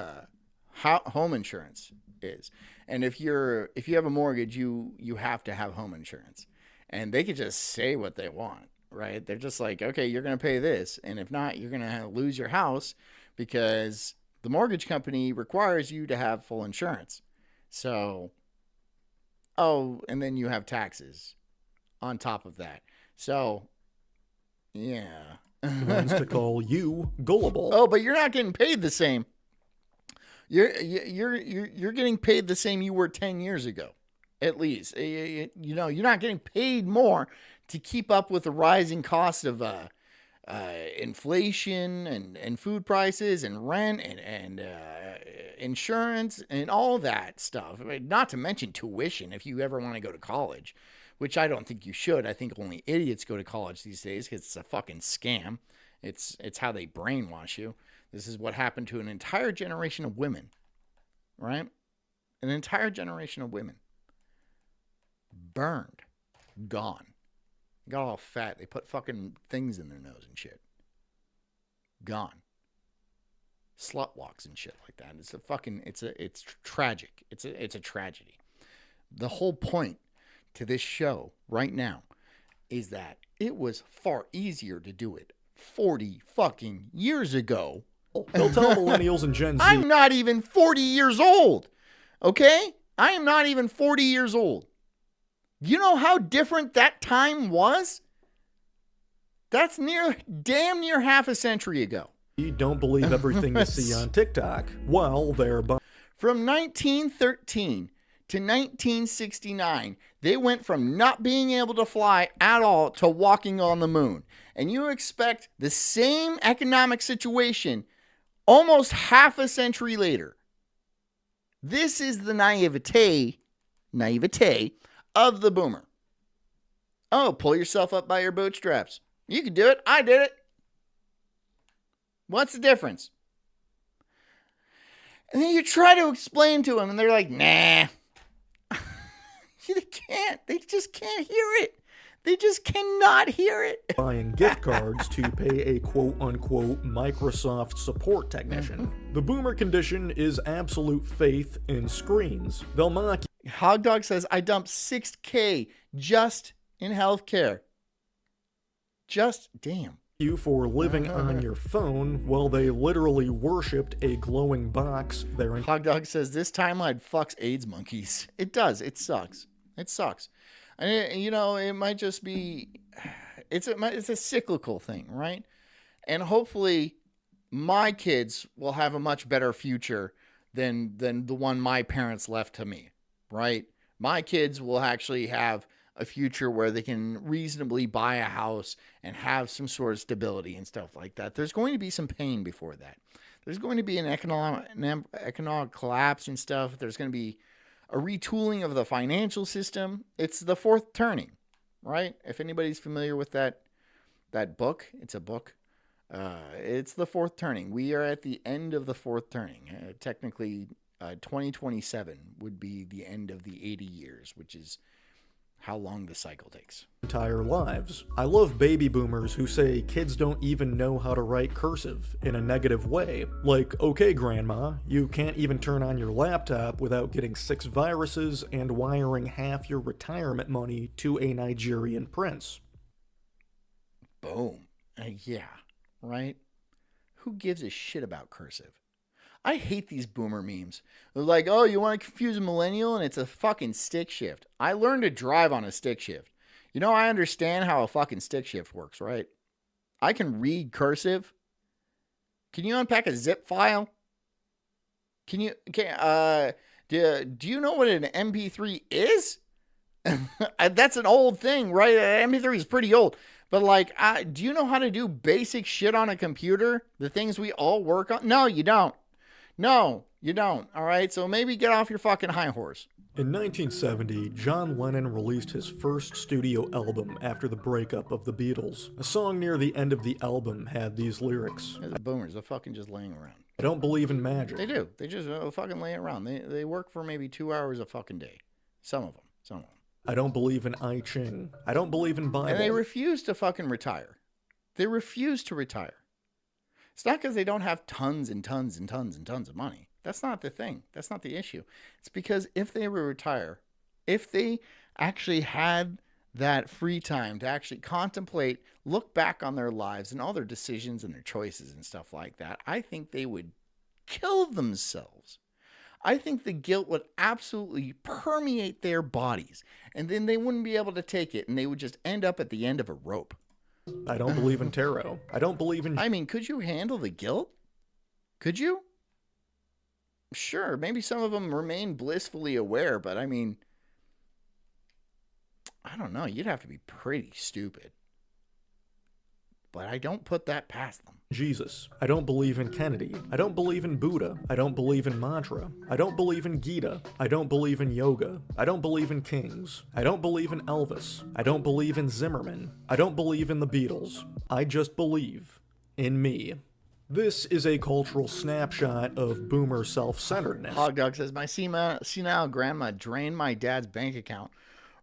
home insurance is. And if you have a mortgage, you have to have home insurance. And they could just say what they want, right? They're just like, okay, you're going to pay this, and if not, you're going to lose your house because the mortgage company requires you to have full insurance. So, and then you have taxes on top of that. So, yeah. Wants to call you gullible. Oh, but you're not getting paid the same. You're getting paid the same you were 10 years ago, at least. You're not getting paid more to keep up with the rising cost of inflation and food prices and rent and insurance and all that stuff. Not to mention tuition if you ever want to go to college. Which I don't think you should. I think only idiots go to college these days because it's a fucking scam. It's how they brainwash you. This is what happened to an entire generation of women, right? An entire generation of women. Burned. Gone. Got all fat. They put fucking things in their nose and shit. Gone. Slut walks and shit like that. It's tragic. It's a tragedy. The whole point to this show right now is that it was far easier to do it 40 fucking years ago. They'll tell millennials and Gen Z. I'm not even 40 years old. Okay? I am not even 40 years old. You know how different that time was? That's damn near half a century ago. You don't believe everything you see on TikTok. Well, they're... From 1913 to to 1969, they went from not being able to fly at all to walking on the moon. And you expect the same economic situation almost half a century later. This is the naivete of the boomer. Oh, pull yourself up by your bootstraps. You can do it. I did it. What's the difference? And then you try to explain to them, and they're like, nah. They can't. They just can't hear it. They just cannot hear it. Buying gift cards to pay a quote-unquote Microsoft support technician. The boomer condition is absolute faith in screens. They'll mock you. Hog Dog says, I dumped $6,000 just in healthcare. Just, damn. You for living on your phone while they literally worshipped a glowing box there. Hog Dog says, this timeline fucks AIDS monkeys. It does. It sucks. It sucks. And you know, it might just be, it's a cyclical thing, right? And hopefully my kids will have a much better future than the one my parents left to me, right? My kids will actually have a future where they can reasonably buy a house and have some sort of stability and stuff like that. There's going to be some pain before that. There's going to be an economic collapse and stuff. There's going to be a retooling of the financial system. It's the fourth turning, right? If anybody's familiar with that book, it's a book. It's the fourth turning. We are at the end of the fourth turning. Technically, 2027 would be the end of the 80 years, which is how long the cycle takes. Entire lives. I love baby boomers who say kids don't even know how to write cursive in a negative way. Like, okay, grandma, you can't even turn on your laptop without getting 6 viruses and wiring half your retirement money to a Nigerian prince. Boom. Yeah, right? Who gives a shit about cursive? I hate these boomer memes. They're like, oh, you want to confuse a millennial and it's a fucking stick shift. I learned to drive on a stick shift. You know, I understand how a fucking stick shift works, right? I can read cursive. Can you unpack a zip file? Do you know what an MP3 is? That's an old thing, right? An MP3 is pretty old. But like, do you know how to do basic shit on a computer? The things we all work on? No, you don't. No, you don't. All right, so maybe get off your fucking high horse. In 1970, John Lennon released his first studio album after the breakup of the Beatles. A song near the end of the album had these lyrics. The boomers, they're fucking just laying around. I don't believe in magic. They do. They just fucking lay around. They work for maybe 2 hours a fucking day. Some of them. I don't believe in I Ching. I don't believe in Bible. And they refuse to fucking retire. They refuse to retire. It's not because they don't have tons and tons and tons and tons of money. That's not the thing. That's not the issue. It's because if they were to retire, if they actually had that free time to actually contemplate, look back on their lives and all their decisions and their choices and stuff like that, I think they would kill themselves. I think the guilt would absolutely permeate their bodies, and then they wouldn't be able to take it, and they would just end up at the end of a rope. I don't believe in tarot. I don't believe in... I mean, could you handle the guilt? Could you? Sure, maybe some of them remain blissfully aware, but I mean, I don't know. You'd have to be pretty stupid. But I don't put that past them. Jesus. I don't believe in Kennedy. I don't believe in Buddha. I don't believe in mantra. I don't believe in Gita. I don't believe in yoga. I don't believe in kings. I don't believe in Elvis. I don't believe in Zimmerman. I don't believe in the Beatles. I just believe in me. This is a cultural snapshot of boomer self-centeredness. Hog Dog says, my senile grandma drained my dad's bank account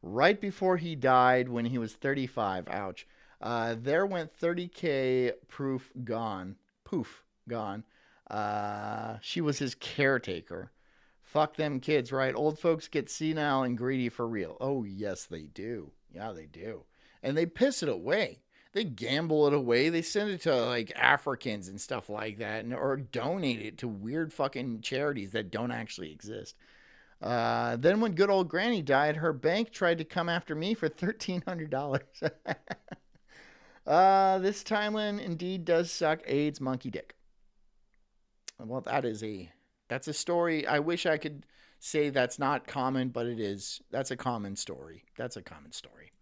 right before he died when he was 35. Ouch. There went 30K poof, gone. She was his caretaker. Fuck them kids, right? Old folks get senile and greedy for real. Oh, yes, they do. Yeah, they do. And they piss it away. They gamble it away. They send it to like Africans and stuff like that, or donate it to weird fucking charities that don't actually exist. Then when good old Granny died, her bank tried to come after me for $1,300. This timeline indeed does suck. AIDS monkey dick. Well, that's a story. I wish I could say that's not common, but it is. That's a common story. That's a common story.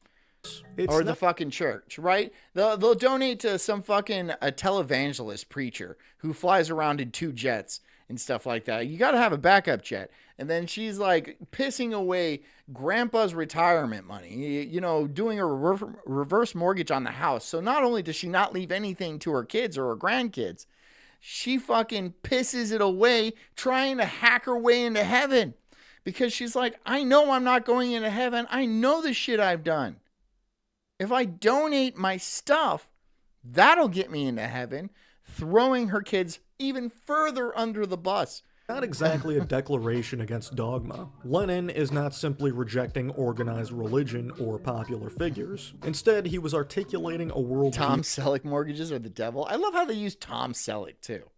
Or the fucking church, right? They'll donate to some fucking a televangelist preacher who flies around in 2 jets and stuff like that. You got to have a backup jet. And then she's like pissing away grandpa's retirement money, you know, doing a reverse mortgage on the house. So not only does she not leave anything to her kids or her grandkids, she fucking pisses it away trying to hack her way into heaven. Because she's like, I know I'm not going into heaven. I know the shit I've done. If I donate my stuff, that'll get me into heaven, throwing her kids even further under the bus. Not exactly a declaration against dogma. Lenin is not simply rejecting organized religion or popular figures. Instead, he was articulating a world. Tom Selleck mortgages are the devil. I love how they use Tom Selleck too,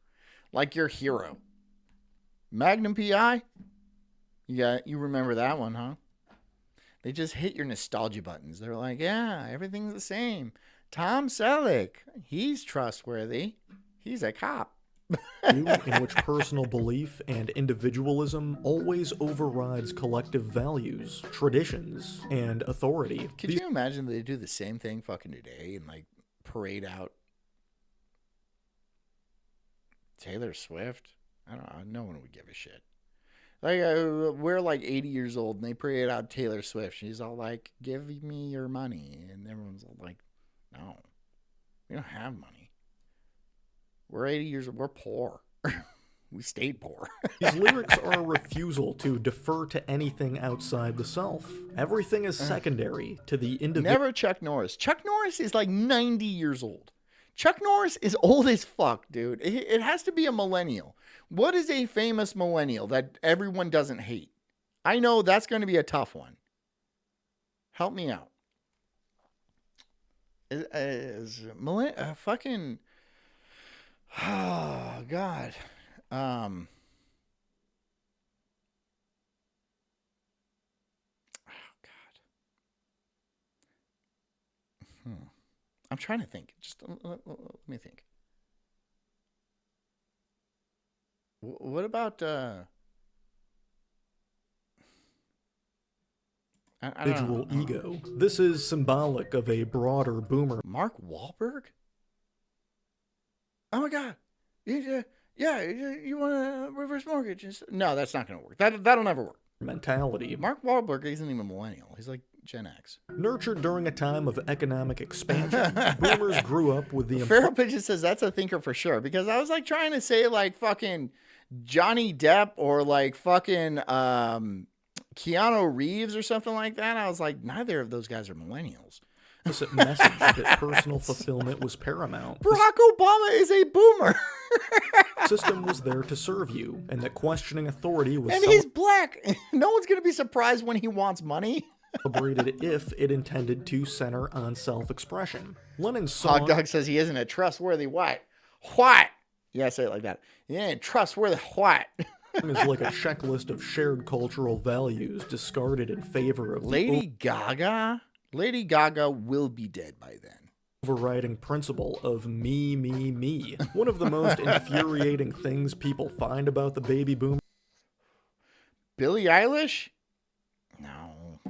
like your hero. Magnum PI. You remember that one, huh? They just hit your nostalgia buttons. They're like, yeah, everything's the same. Tom Selleck, he's trustworthy. He's a cop. In which personal belief and individualism always overrides collective values, traditions, and authority. Could you imagine they do the same thing fucking today and like parade out Taylor Swift? I don't know. No one would give a shit. Like, we're like 80 years old, and they parade out Taylor Swift. She's all like, give me your money. And everyone's all like, no, we don't have money. We're 80 years old. We're poor. We stayed poor. These lyrics are a refusal to defer to anything outside the self. Everything is secondary to the individual. Never Chuck Norris. Chuck Norris is like 90 years old. Chuck Norris is old as fuck, dude. It has to be a millennial. What is a famous millennial that everyone doesn't hate? I know that's going to be a tough one. Help me out. Fucking... Oh, God. Oh, God. I'm trying to think. Just let me think. What about individual ego? This is symbolic of a broader boomer. Mark Wahlberg? Oh my God! You want a reverse mortgage? No, that's not going to work. That'll never work. Mentality. Mark Wahlberg isn't even a millennial. He's like Gen X. Nurtured during a time of economic expansion, boomers grew up with the... Feral Pigeon says that's a thinker for sure. Because I was like trying to say like fucking Johnny Depp or like fucking Keanu Reeves or something like that. I was like, neither of those guys are millennials. Message that personal fulfillment was paramount. Barack Obama is a boomer. System was there to serve you, and that questioning authority was... And he's black. No one's going to be surprised when he wants money. Celebrated if it intended to center on self-expression. Lenin's song... Hog Dog says he isn't a trustworthy what? What? Yeah, say it like that. He ain't trustworthy what? Is like a checklist of shared cultural values discarded in favor of... Lady Gaga? Lady Gaga will be dead by then. Overriding principle of me, me, me. One of the most infuriating things people find about the baby boom. Billie Eilish? No.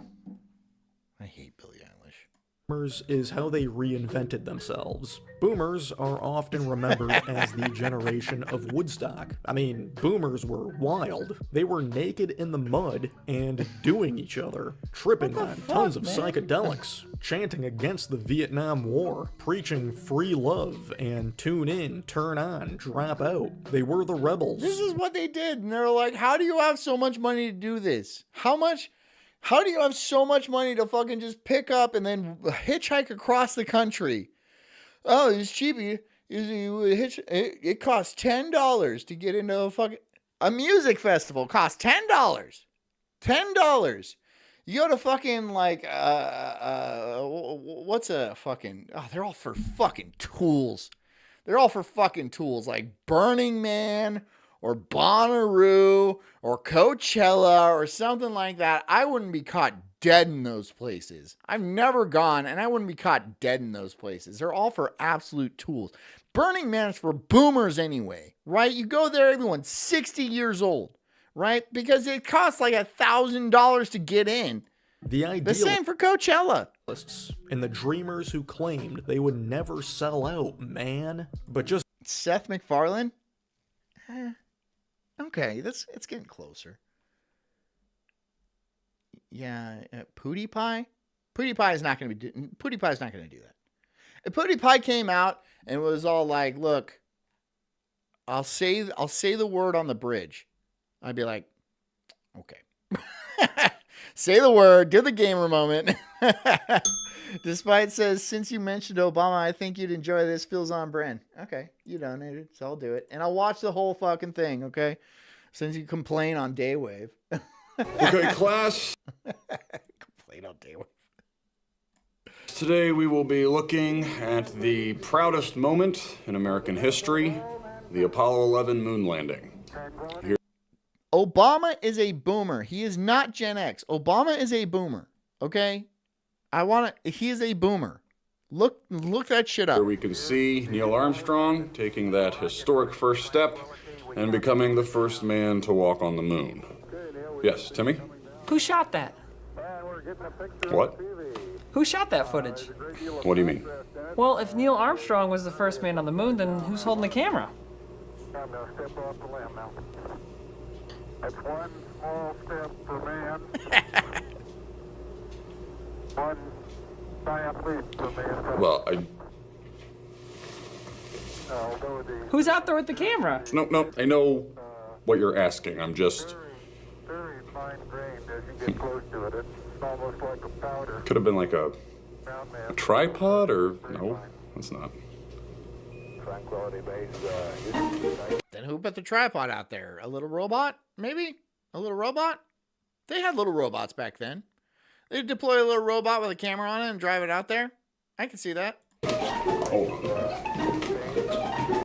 I hate Billie Eilish. Boomers is how they reinvented themselves. Boomers are often remembered as the generation of Woodstock. I mean, boomers were wild. They were naked in the mud and doing each other, tripping on tons of psychedelics, chanting against the Vietnam War, preaching free love and tune in, turn on, drop out. They were the rebels. This is what they did. And they're like, how do you have so much money to do this? How do you have so much money to fucking just pick up and then hitchhike across the country? Oh, it's cheap. It costs $10 to get into a music festival. Costs $10. $10. You go to fucking like what's a fucking... Oh, they're all for fucking tools. They're all for fucking tools like Burning Man or Bonnaroo or Coachella or something like that. I wouldn't be caught dead in those places. I've never gone, and I wouldn't be caught dead in those places. They're all for absolute tools. Burning Man is for boomers anyway, right? You go there, everyone's 60 years old, right? Because it costs like $1,000 to get in. The ideal The same for Coachella. And the dreamers who claimed they would never sell out, man. But just Seth MacFarlane? Okay, it's getting closer. Yeah, PewDiePie? PewDiePie is not going to be PewDiePie is not going to do that. If PewDiePie came out and was all like, "Look, I'll say the word on the bridge," I'd be like, "Okay." Say the word, do the gamer moment. Despite says, since you mentioned Obama, I think you'd enjoy this. Feels on brand. Okay, you donated, so I'll do it. And I'll watch the whole fucking thing, okay? Since you complain on Daywave. Okay, class. Complain on Daywave. Today we will be looking at the proudest moment in American history, the Apollo 11 moon landing. Here Obama is a boomer. He is not Gen X. Obama is a boomer. Okay? He is a boomer. Look that shit up. Here we can see Neil Armstrong taking that historic first step and becoming the first man to walk on the moon. Yes, Timmy? Who shot that? What? Who shot that footage? What do you mean? Well, if Neil Armstrong was the first man on the moon, then who's holding the camera? That's one small step for man, one giant leap for mankind. Well, Who's out there with the camera? No, I know what you're asking. I'm just... Very fine-grained as you get close to it. It's almost like a powder. Could have been like a tripod, or... No, it's not. Tranquility Base, Then who put the tripod out there? A little robot? Maybe? A little robot? They had little robots back then. They'd deploy a little robot with a camera on it and drive it out there. I can see that.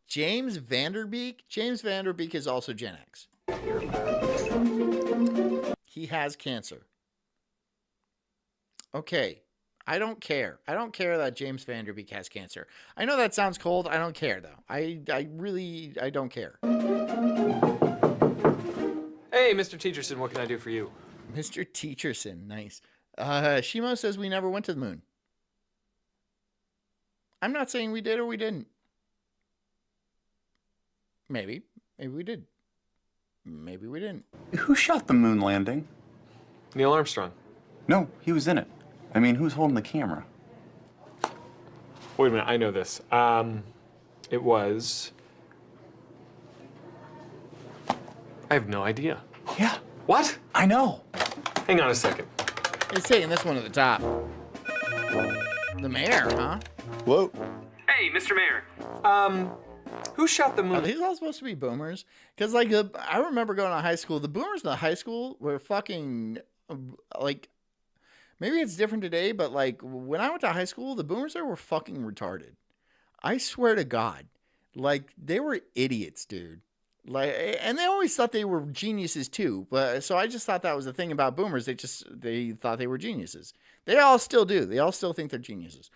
James Vanderbeek? James Vanderbeek is also Gen X. He has cancer. Okay. I don't care. I don't care that James Vanderbeek has cancer. I know that sounds cold. I don't care, though. I really don't care. Hey, Mr. Teacherson, what can I do for you? Mr. Teacherson, nice. Shimo says we never went to the moon. I'm not saying we did or we didn't. Maybe. Maybe we did. Maybe we didn't. Who shot the moon landing? Neil Armstrong. No, he was in it. I mean, who's holding the camera? Wait a minute, I know this. It was... I have no idea. Yeah. What? I know. Hang on a second. He's taking this one to the top. The mayor, huh? Whoa. Hey, Mr. Mayor. Who shot the moon? Are these all supposed to be boomers? Because, like, I remember going to high school. The boomers in the high school were fucking, like... Maybe it's different today, but like when I went to high school, the boomers there were fucking retarded. I swear to God, like they were idiots, dude. Like, and they always thought they were geniuses too. But so I just thought that was the thing about boomers. They thought they were geniuses. They all still do. They all still think they're geniuses.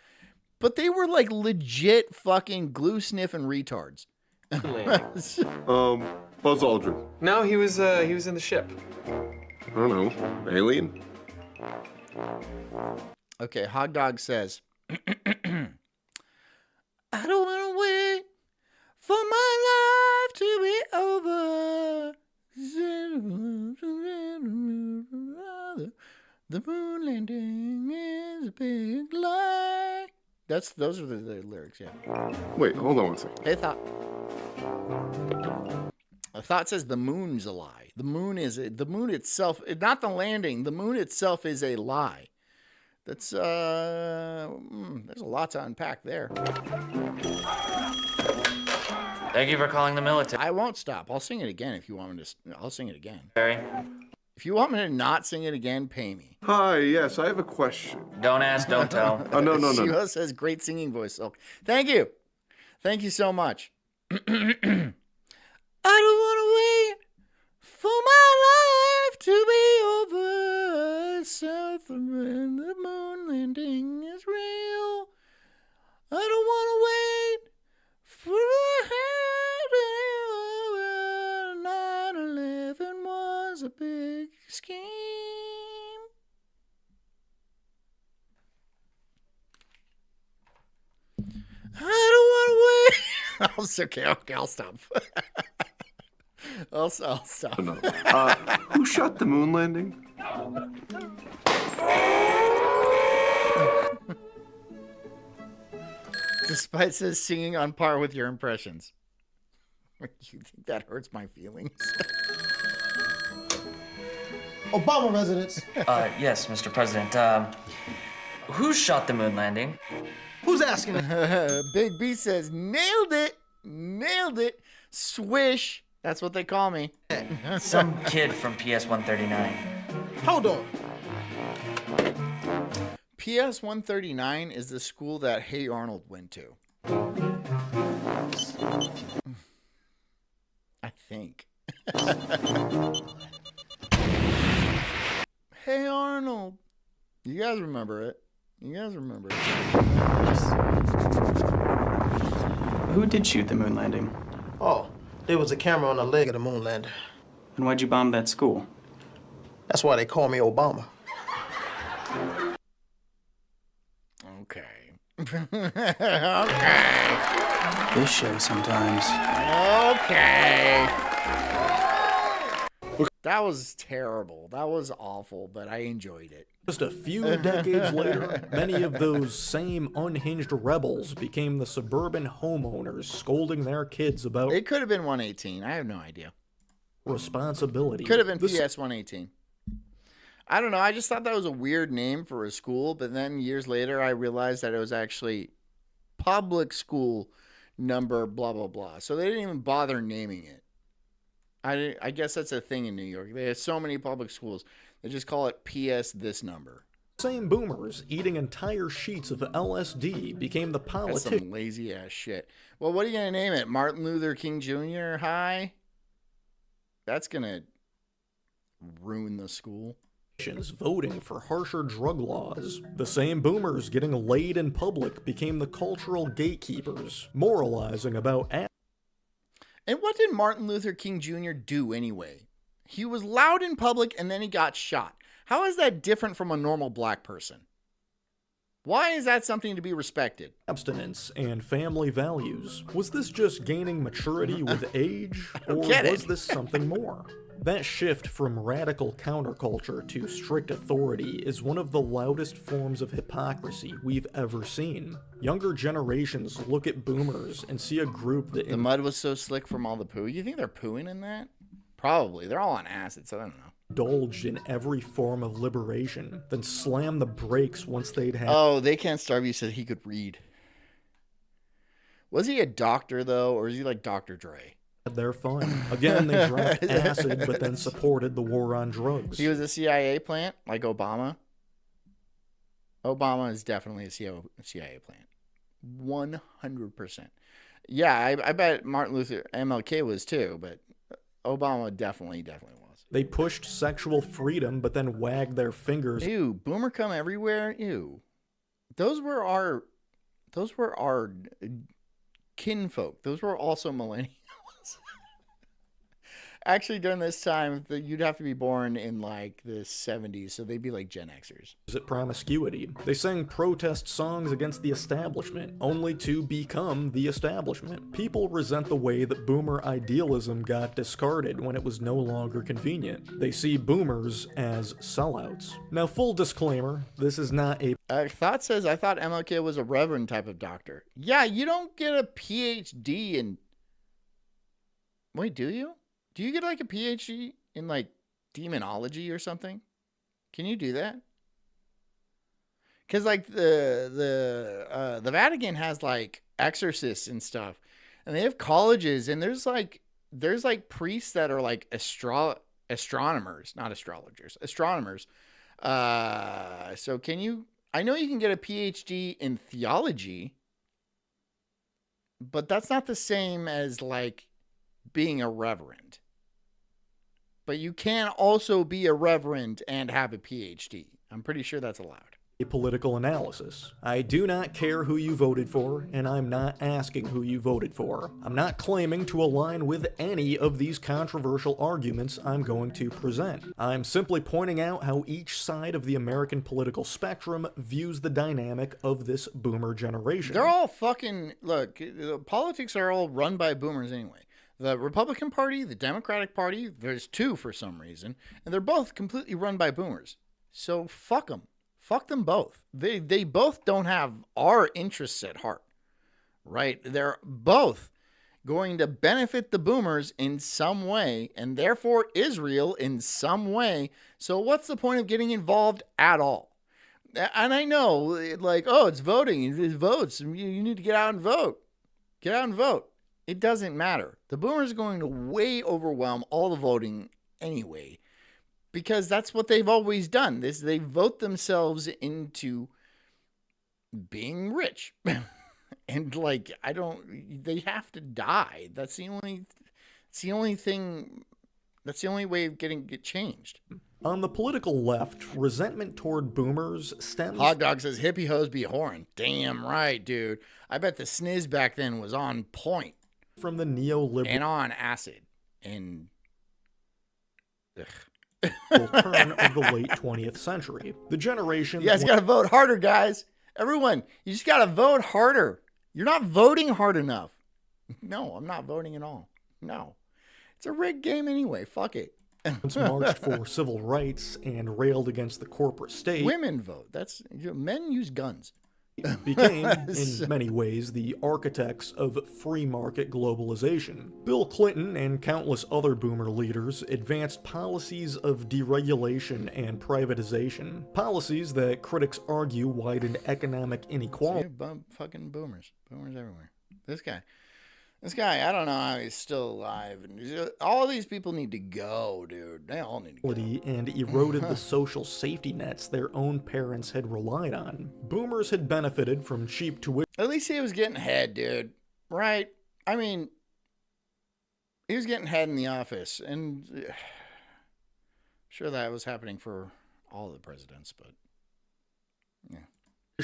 But they were like legit fucking glue sniffing retards. Buzz Aldrin. No, he was in the ship. I don't know. Alien? Okay, Hog Dog says, I don't want to wait for my life to be over. The moon landing is a big lie. Those are the lyrics, yeah. Wait, hold on one second. Hey, Thought. A Thought says the moon's a lie. The moon itself, not the landing. The moon itself is a lie. That's there's a lot to unpack there. Thank you for calling the military. I won't stop. I'll sing it again if you want me to. I'll sing it again. Sorry. If you want me to not sing it again, pay me. Hi, yes, I have a question. Don't ask, don't tell. Oh, no. Sheila says great singing voice, Sulk. Thank you. Thank you so much. I don't want to wait for my life to be over. South of the moon landing is real. I don't want to wait for the 9/11 was Okay, I'll stop. I'll stop. No. Who shot the moon landing? Despite says singing on par with your impressions. You think that hurts my feelings? Obama residence. Yes, Mr. President. Who shot the moon landing? Who's asking? Big B says, nailed it. Nailed it. Swish. That's what they call me. Some kid from PS 139. Hold on. PS 139 is the school that Hey Arnold went to. I think. Hey Arnold. You guys remember it. Who did shoot the moon landing? Oh, there was a camera on the leg of the moon lander. And why'd you bomb that school? That's why they call me Obama. Okay. Okay. This show sometimes. Okay. That was terrible. That was awful, but I enjoyed it. Just a few decades later, many of those same unhinged rebels became the suburban homeowners scolding their kids about... It could have been 118. I have no idea. Responsibility. Could have been PS 118. I don't know. I just thought that was a weird name for a school, but then years later I realized that it was actually public school number blah, blah, blah. So they didn't even bother naming it. I guess that's a thing in New York. They have so many public schools. They just call it PS this number. Same boomers eating entire sheets of LSD became the That's politicians. some lazy ass shit. Well, what are you going to name it? Martin Luther King Jr. High? That's going to ruin the school. Voting for harsher drug laws. The same boomers getting laid in public became the cultural gatekeepers, moralizing about... And what did Martin Luther King Jr. do anyway? He was loud in public and then he got shot. How is that different from a normal black person? Why is that something to be respected? Abstinence and family values. Was this just gaining maturity with age, or was this something more? That shift from radical counterculture to strict authority is one of the loudest forms of hypocrisy we've ever seen. Younger generations look at boomers and see a group that... The mud was so slick from all the poo. You think they're pooing in that? Probably. They're all on acid, so I don't know. Indulged in every form of liberation, then slam the brakes once they'd had... Oh, They Can't Starve You said he could read. Was he a doctor, though, or is he like Dr. Dre? Their fun. Again, they dropped acid, but then supported the war on drugs. He was a CIA plant, like Obama. Obama is definitely a CIA plant. 100%. Yeah, I bet Martin Luther, MLK was too, but Obama definitely was. They pushed sexual freedom, but then wagged their fingers. Ew, boomer come everywhere. Ew. Those were our kinfolk. Those were also millennials. Actually, during this time, you'd have to be born in like the 70s, so they'd be like Gen Xers. At promiscuity. They sang protest songs against the establishment, only to become the establishment. People resent the way that boomer idealism got discarded when it was no longer convenient. They see boomers as sellouts. Now, full disclaimer, this is not a... Thought says, I thought MLK was a reverend type of doctor. Yeah, you don't get a PhD in... Wait, do you? Do you get like a PhD in like demonology or something? Can you do that? Because like the Vatican has like exorcists and stuff, and they have colleges, and there's like priests that are like astronomers, not astrologers, astronomers. So can you? I know you can get a PhD in theology, but that's not the same as like being a reverend. But you can also be a reverend and have a PhD. I'm pretty sure that's allowed. political analysis. I do not care who you voted for, and I'm not asking who you voted for. I'm not claiming to align with any of these controversial arguments I'm going to present. I'm simply pointing out how each side of the American political spectrum views the dynamic of this boomer generation. They're all fucking, look, politics are all run by boomers anyway. The Republican Party, the Democratic Party, there's two for some reason, and they're both completely run by boomers. So fuck them. Fuck them both. They both don't have our interests at heart, right? They're both going to benefit the boomers in some way, and therefore Israel in some way. So what's the point of getting involved at all? And I know, like, oh, it's voting. It's votes. You need to get out and vote. Get out and vote. It doesn't matter. The boomers are going to way overwhelm all the voting anyway, because that's what they've always done. They vote themselves into being rich. And like, they have to die. That's the only way of getting it changed. On the political left, resentment toward boomers stems... Hot Dog says hippie hoes be whoring. Damn right, dude. I bet the sniz back then was on point. From the neoliberal... And on acid. And... turn of the late 20th century. The generation... You guys gotta vote harder, guys. Everyone, you just gotta vote harder. You're not voting hard enough. No, I'm not voting at all. No. It's a rigged game anyway. Fuck it. Marched for civil rights and railed against the corporate state. Women vote. Men use guns. Became, in many ways, the architects of free market globalization. Bill Clinton and countless other boomer leaders advanced policies of deregulation and privatization. Policies that critics argue widened economic inequality. Fucking boomers. Boomers everywhere. This guy, I don't know how he's still alive. All of these people need to go, dude. They all need to go. And eroded the social safety nets their own parents had relied on. Boomers had benefited from cheap tuition. At least he was getting head, dude. Right? I mean, he was getting head in the office. And I'm sure that was happening for all the presidents, but yeah.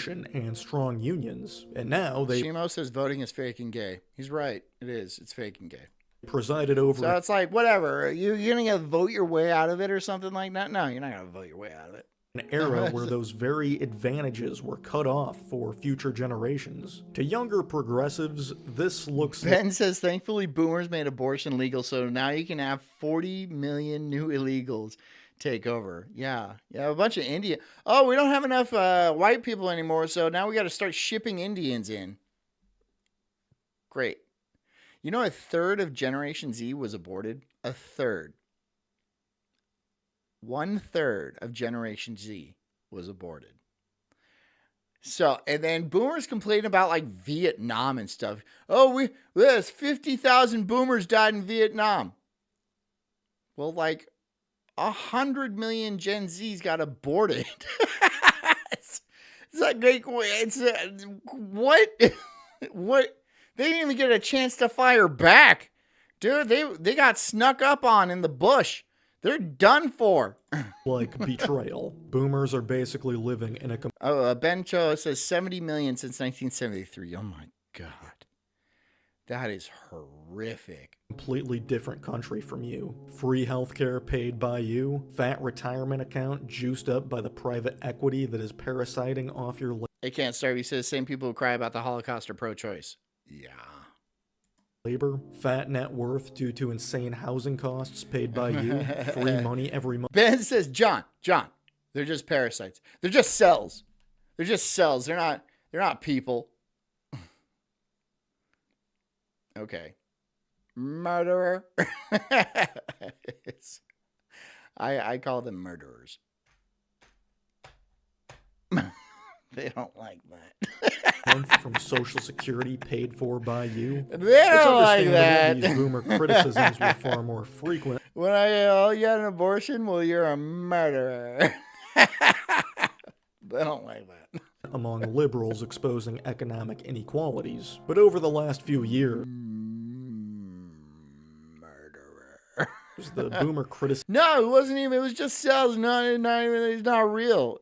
And strong unions, and now they... Shimo says voting is fake and gay. He's right. It is. It's fake and gay. Presided over... So it's like, whatever. You're going to vote your way out of it or something like that? No, you're not going to vote your way out of it. An era where those very advantages were cut off for future generations. To younger progressives, this looks... Ben says, thankfully, boomers made abortion legal, so now you can have 40 million new illegals take over. Yeah, a bunch of India. Oh, we don't have enough white people anymore, so now we got to start shipping Indians in. Great. You know, a third of Generation Z was aborted. A third. 1/3 of Generation Z was aborted. So, and then boomers complain about like Vietnam and stuff. Oh, there's 50,000 boomers died in Vietnam. Well, like 100 million Gen Zs got aborted. it's like, what? What? They didn't even get a chance to fire back. Dude, they got snuck up on in the bush. They're done for. Like betrayal. Boomers are basically living in a... Ben Cho says 70 million since 1973. Oh my God. That is horrific. Completely different country from you. Free healthcare paid by you. Fat retirement account juiced up by the private equity that is parasiting off your... It can't start. He says same people who cry about the Holocaust are pro-choice. Yeah. Labor, fat net worth due to insane housing costs paid by you, free money every month. Ben says, John, they're just parasites. They're just cells. They're just cells. They're not people. Okay. Murderer. I call them murderers. They don't like that. Month from Social Security paid for by you. They don't like that. These boomer criticisms were far more frequent. When you got an abortion, well, you're a murderer. They don't like that. Among liberals exposing economic inequalities. But over the last few years... Murderer. The boomer criticism... No, it wasn't even. It was just cells. Not even. He's not real.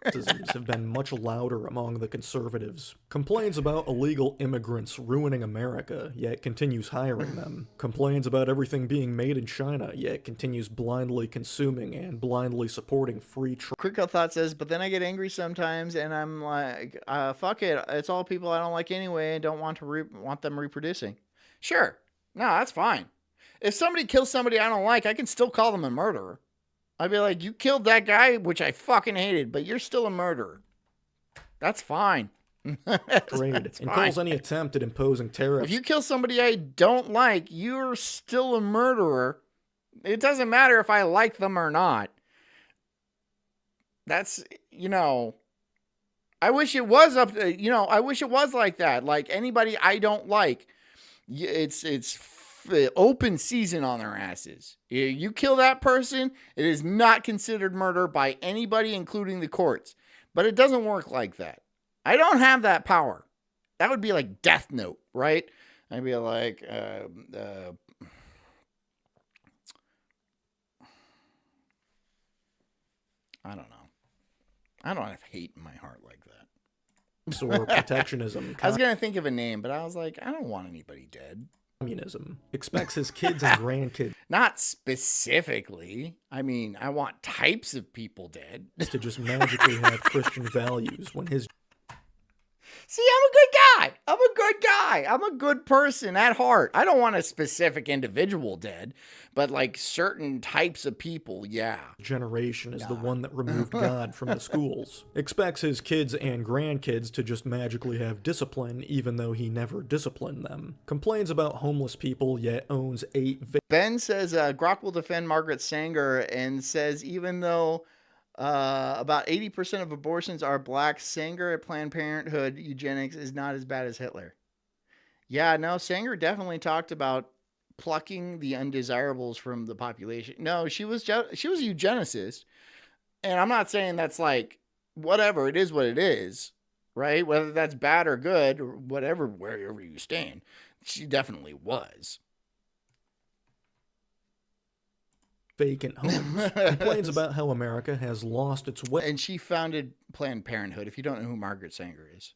Criticisms have been much louder among the conservatives. Complains about illegal immigrants ruining America, yet continues hiring them. Complains about everything being made in China, yet continues blindly consuming and blindly supporting free trade. Quick Thought says, but then I get angry sometimes, and I'm like, fuck it. It's all people I don't like anyway, and don't want to want them reproducing. Sure. No, that's fine. If somebody kills somebody I don't like, I can still call them a murderer. I'd be like, you killed that guy, which I fucking hated, but you're still a murderer. That's fine. Trade and calls any attempt at imposing tariffs. If you kill somebody I don't like, you're still a murderer. It doesn't matter if I like them or not. That's, I wish it was I wish it was like that. Like anybody I don't like, it's open season on their asses. You kill that person, it is not considered murder by anybody, including the courts. But it doesn't work like that. I don't have that power. That would be like Death Note, right? I'd be like, I don't know. I don't have hate in my heart like that. Or protectionism. I was going to think of a name, but I was like, I don't want anybody dead. Communism. Expects his kids and grandkids. Not specifically. I mean, I want types of people dead. To just magically have Christian values when his... See, I'm a good guy. I'm a good person at heart. I don't want a specific individual dead, but like certain types of people, yeah. Generation is the one that removed God from the schools. Expects his kids and grandkids to just magically have discipline, even though he never disciplined them. Complains about homeless people, yet owns 8... Ben says Grok will defend Margaret Sanger and says even though... about 80% of abortions are black, Sanger at Planned Parenthood eugenics is not as bad as Hitler. Yeah, no, Sanger definitely talked about plucking the undesirables from the population. No, she was a eugenicist. And I'm not saying that's like, whatever, it is what it is, right? Whether that's bad or good or whatever, wherever you stand. She definitely was. Vacant homes. Complains about how America has lost its way. And she founded Planned Parenthood, if you don't know who Margaret Sanger is.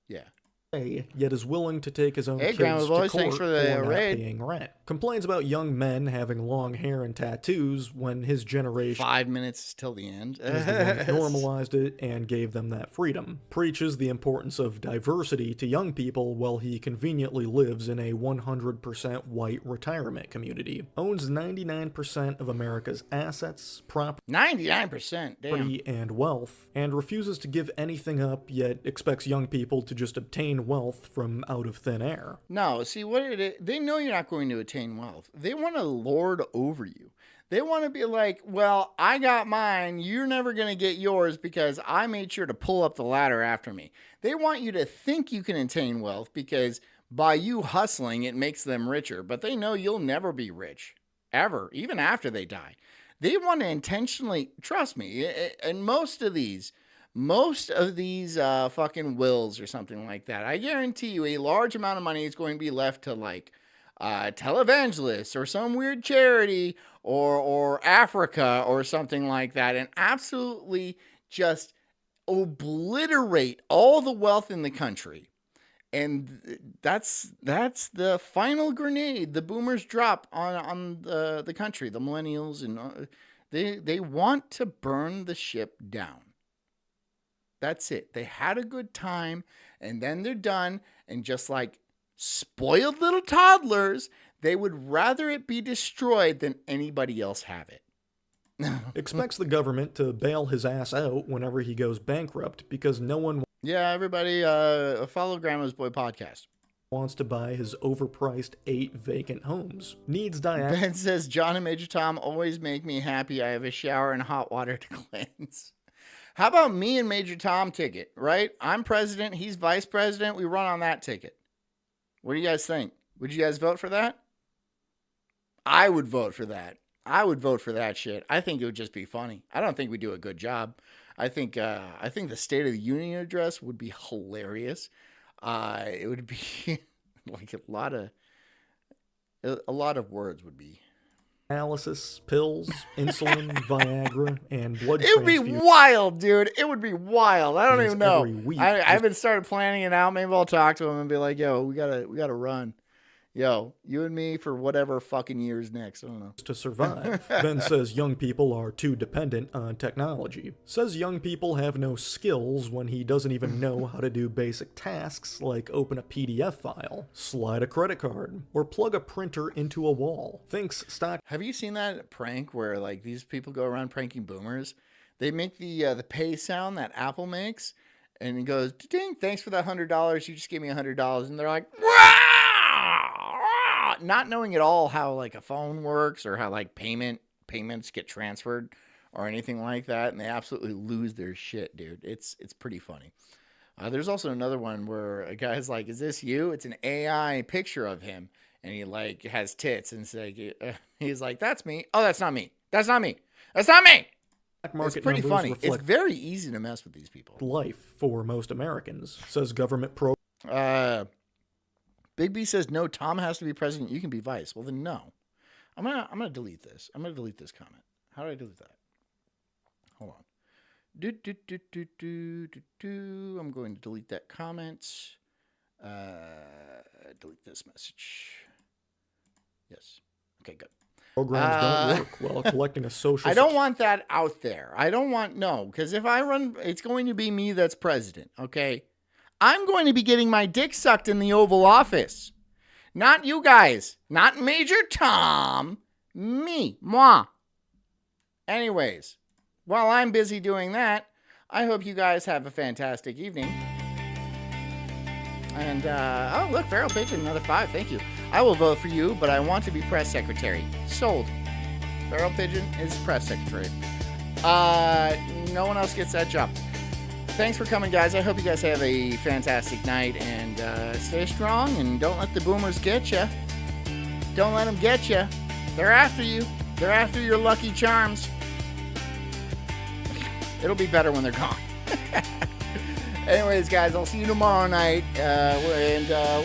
Yeah. Yet is willing to take his own kids Grandma to Boys, court thanks for for the not raid. paying rent. Complains about young men having long hair and tattoos when his generation 5 minutes till the end is the one that normalized it and gave them that freedom. Preaches the importance of diversity to young people while he conveniently lives in a 100% white retirement community. Owns 99% of America's assets, property, 99%, damn. and wealth, and refuses to give anything up, yet expects young people to just obtain wealth from out of thin air. No, see what it is, they know you're not going to attain wealth. They want to lord over you. They want to be like, well, I got mine. You're never going to get yours because I made sure to pull up the ladder after me. They want you to think you can attain wealth because by you hustling, it makes them richer. But they know you'll never be rich, ever, even after they die. They want to intentionally, trust me, and most of these fucking wills or something like that, I guarantee you a large amount of money is going to be left to like televangelists or some weird charity or Africa or something like that, and absolutely just obliterate all the wealth in the country. And that's the final grenade the boomers drop on the country, the millennials, and they want to burn the ship down. That's it. They had a good time, and then they're done. And just like spoiled little toddlers, they would rather it be destroyed than anybody else have it. Expects the government to bail his ass out whenever he goes bankrupt because no one Yeah, everybody follow Grandma's Boy podcast. Wants to buy his overpriced 8 vacant homes. Needs Ben says, John and Major Tom always make me happy. I have a shower and hot water to cleanse. How about me and Major Tom ticket, right? I'm president. He's vice president. We run on that ticket. What do you guys think? Would you guys vote for that? I would vote for that. I would vote for that shit. I think it would just be funny. I don't think we do a good job. I think the State of the Union address would be hilarious. It would be like a lot of words would be Analysis, pills, insulin, Viagra, and blood It would be transfusion. wild, dude. It would be wild. I don't Yes, even know. every week. I haven't started planning it out. Maybe I'll talk to him and be like, "Yo, we gotta run. Yo, you and me for whatever fucking years next." I don't know. To survive. Then says young people are too dependent on technology. Says young people have no skills when he doesn't even know how to do basic tasks like open a PDF file, slide a credit card, or plug a printer into a wall. Thinks stock. Have you seen that prank where like these people go around pranking boomers? They make the pay sound that Apple makes, and it goes, "Ding! Thanks for that $100. You just gave me $100," and they're like, "Wah!" Not knowing at all how like a phone works or how like payments get transferred or anything like that, and they absolutely lose their shit, dude. It's pretty funny. There's also another one where a guy's like, "Is this you?" It's an AI picture of him, and he like has tits, and it's like, he's like, "That's me." "Oh, that's not me. That's not me. That's not me." It's pretty funny. It's very easy to mess with these people. Life for most Americans, says government pro. Big B says, "No, Tom has to be president. You can be vice." Well, then no. I'm gonna delete this. I'm gonna delete this comment. How do I delete that? Hold on. I'm going to delete that comment. Delete this message. Yes. Okay, good. Programs don't work while collecting a social. I don't want that out there. I don't want, no, because if I run, it's going to be me that's president, okay? I'm going to be getting my dick sucked in the Oval Office. Not you guys. Not Major Tom. Me. Moi. Anyways, while I'm busy doing that, I hope you guys have a fantastic evening. And, oh, look, Feral Pigeon, another 5. Thank you. I will vote for you, but I want to be press secretary. Sold. Feral Pigeon is press secretary. No one else gets that job. Thanks for coming, guys. I hope you guys have a fantastic night, and stay strong, and don't let the boomers get you. Don't let them get you. They're after you. They're after your Lucky Charms. It'll be better when they're gone. Anyways, guys, I'll see you tomorrow night.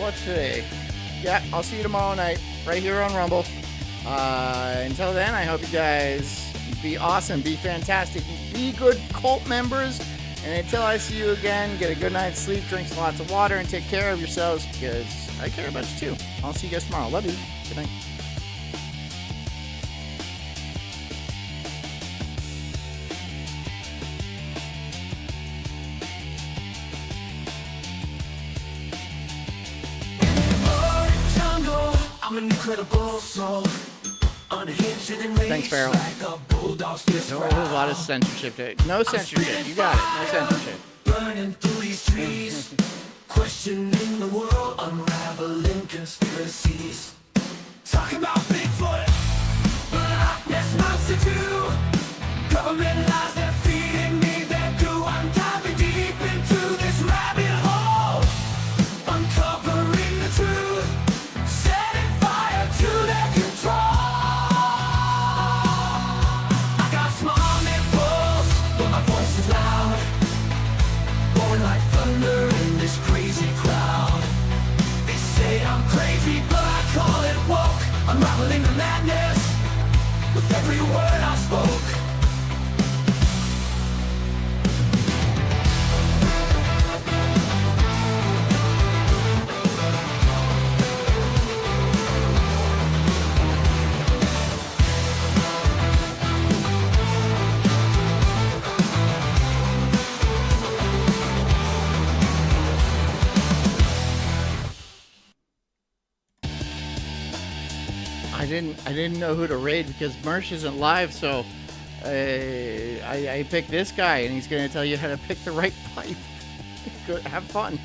What's today? Yeah, I'll see you tomorrow night right here on Rumble. Until then, I hope you guys be awesome, be fantastic, be good cult members. And until I see you again, get a good night's sleep, drink lots of water, and take care of yourselves because I care about you too. I'll see you guys tomorrow. Love you. Good night. I'm an incredible soul. Thanks, Farrell. No, a lot of censorship. No censorship. You got it. No censorship. Burning through these trees, questioning the world, unraveling conspiracies. Talking about Bigfoot, but yes, monster too. Government lies, they're feeding me their goo. I'm diving deep into this rabbit hole, uncovering the truth, setting fire to their control. Like thunder in this crazy crowd. They say I'm crazy, but I call it woke. Unraveling the madness with every word I spoke. I didn't know who to raid because Mersh isn't live, so I picked this guy, and he's going to tell you how to pick the right pipe. Good, have fun.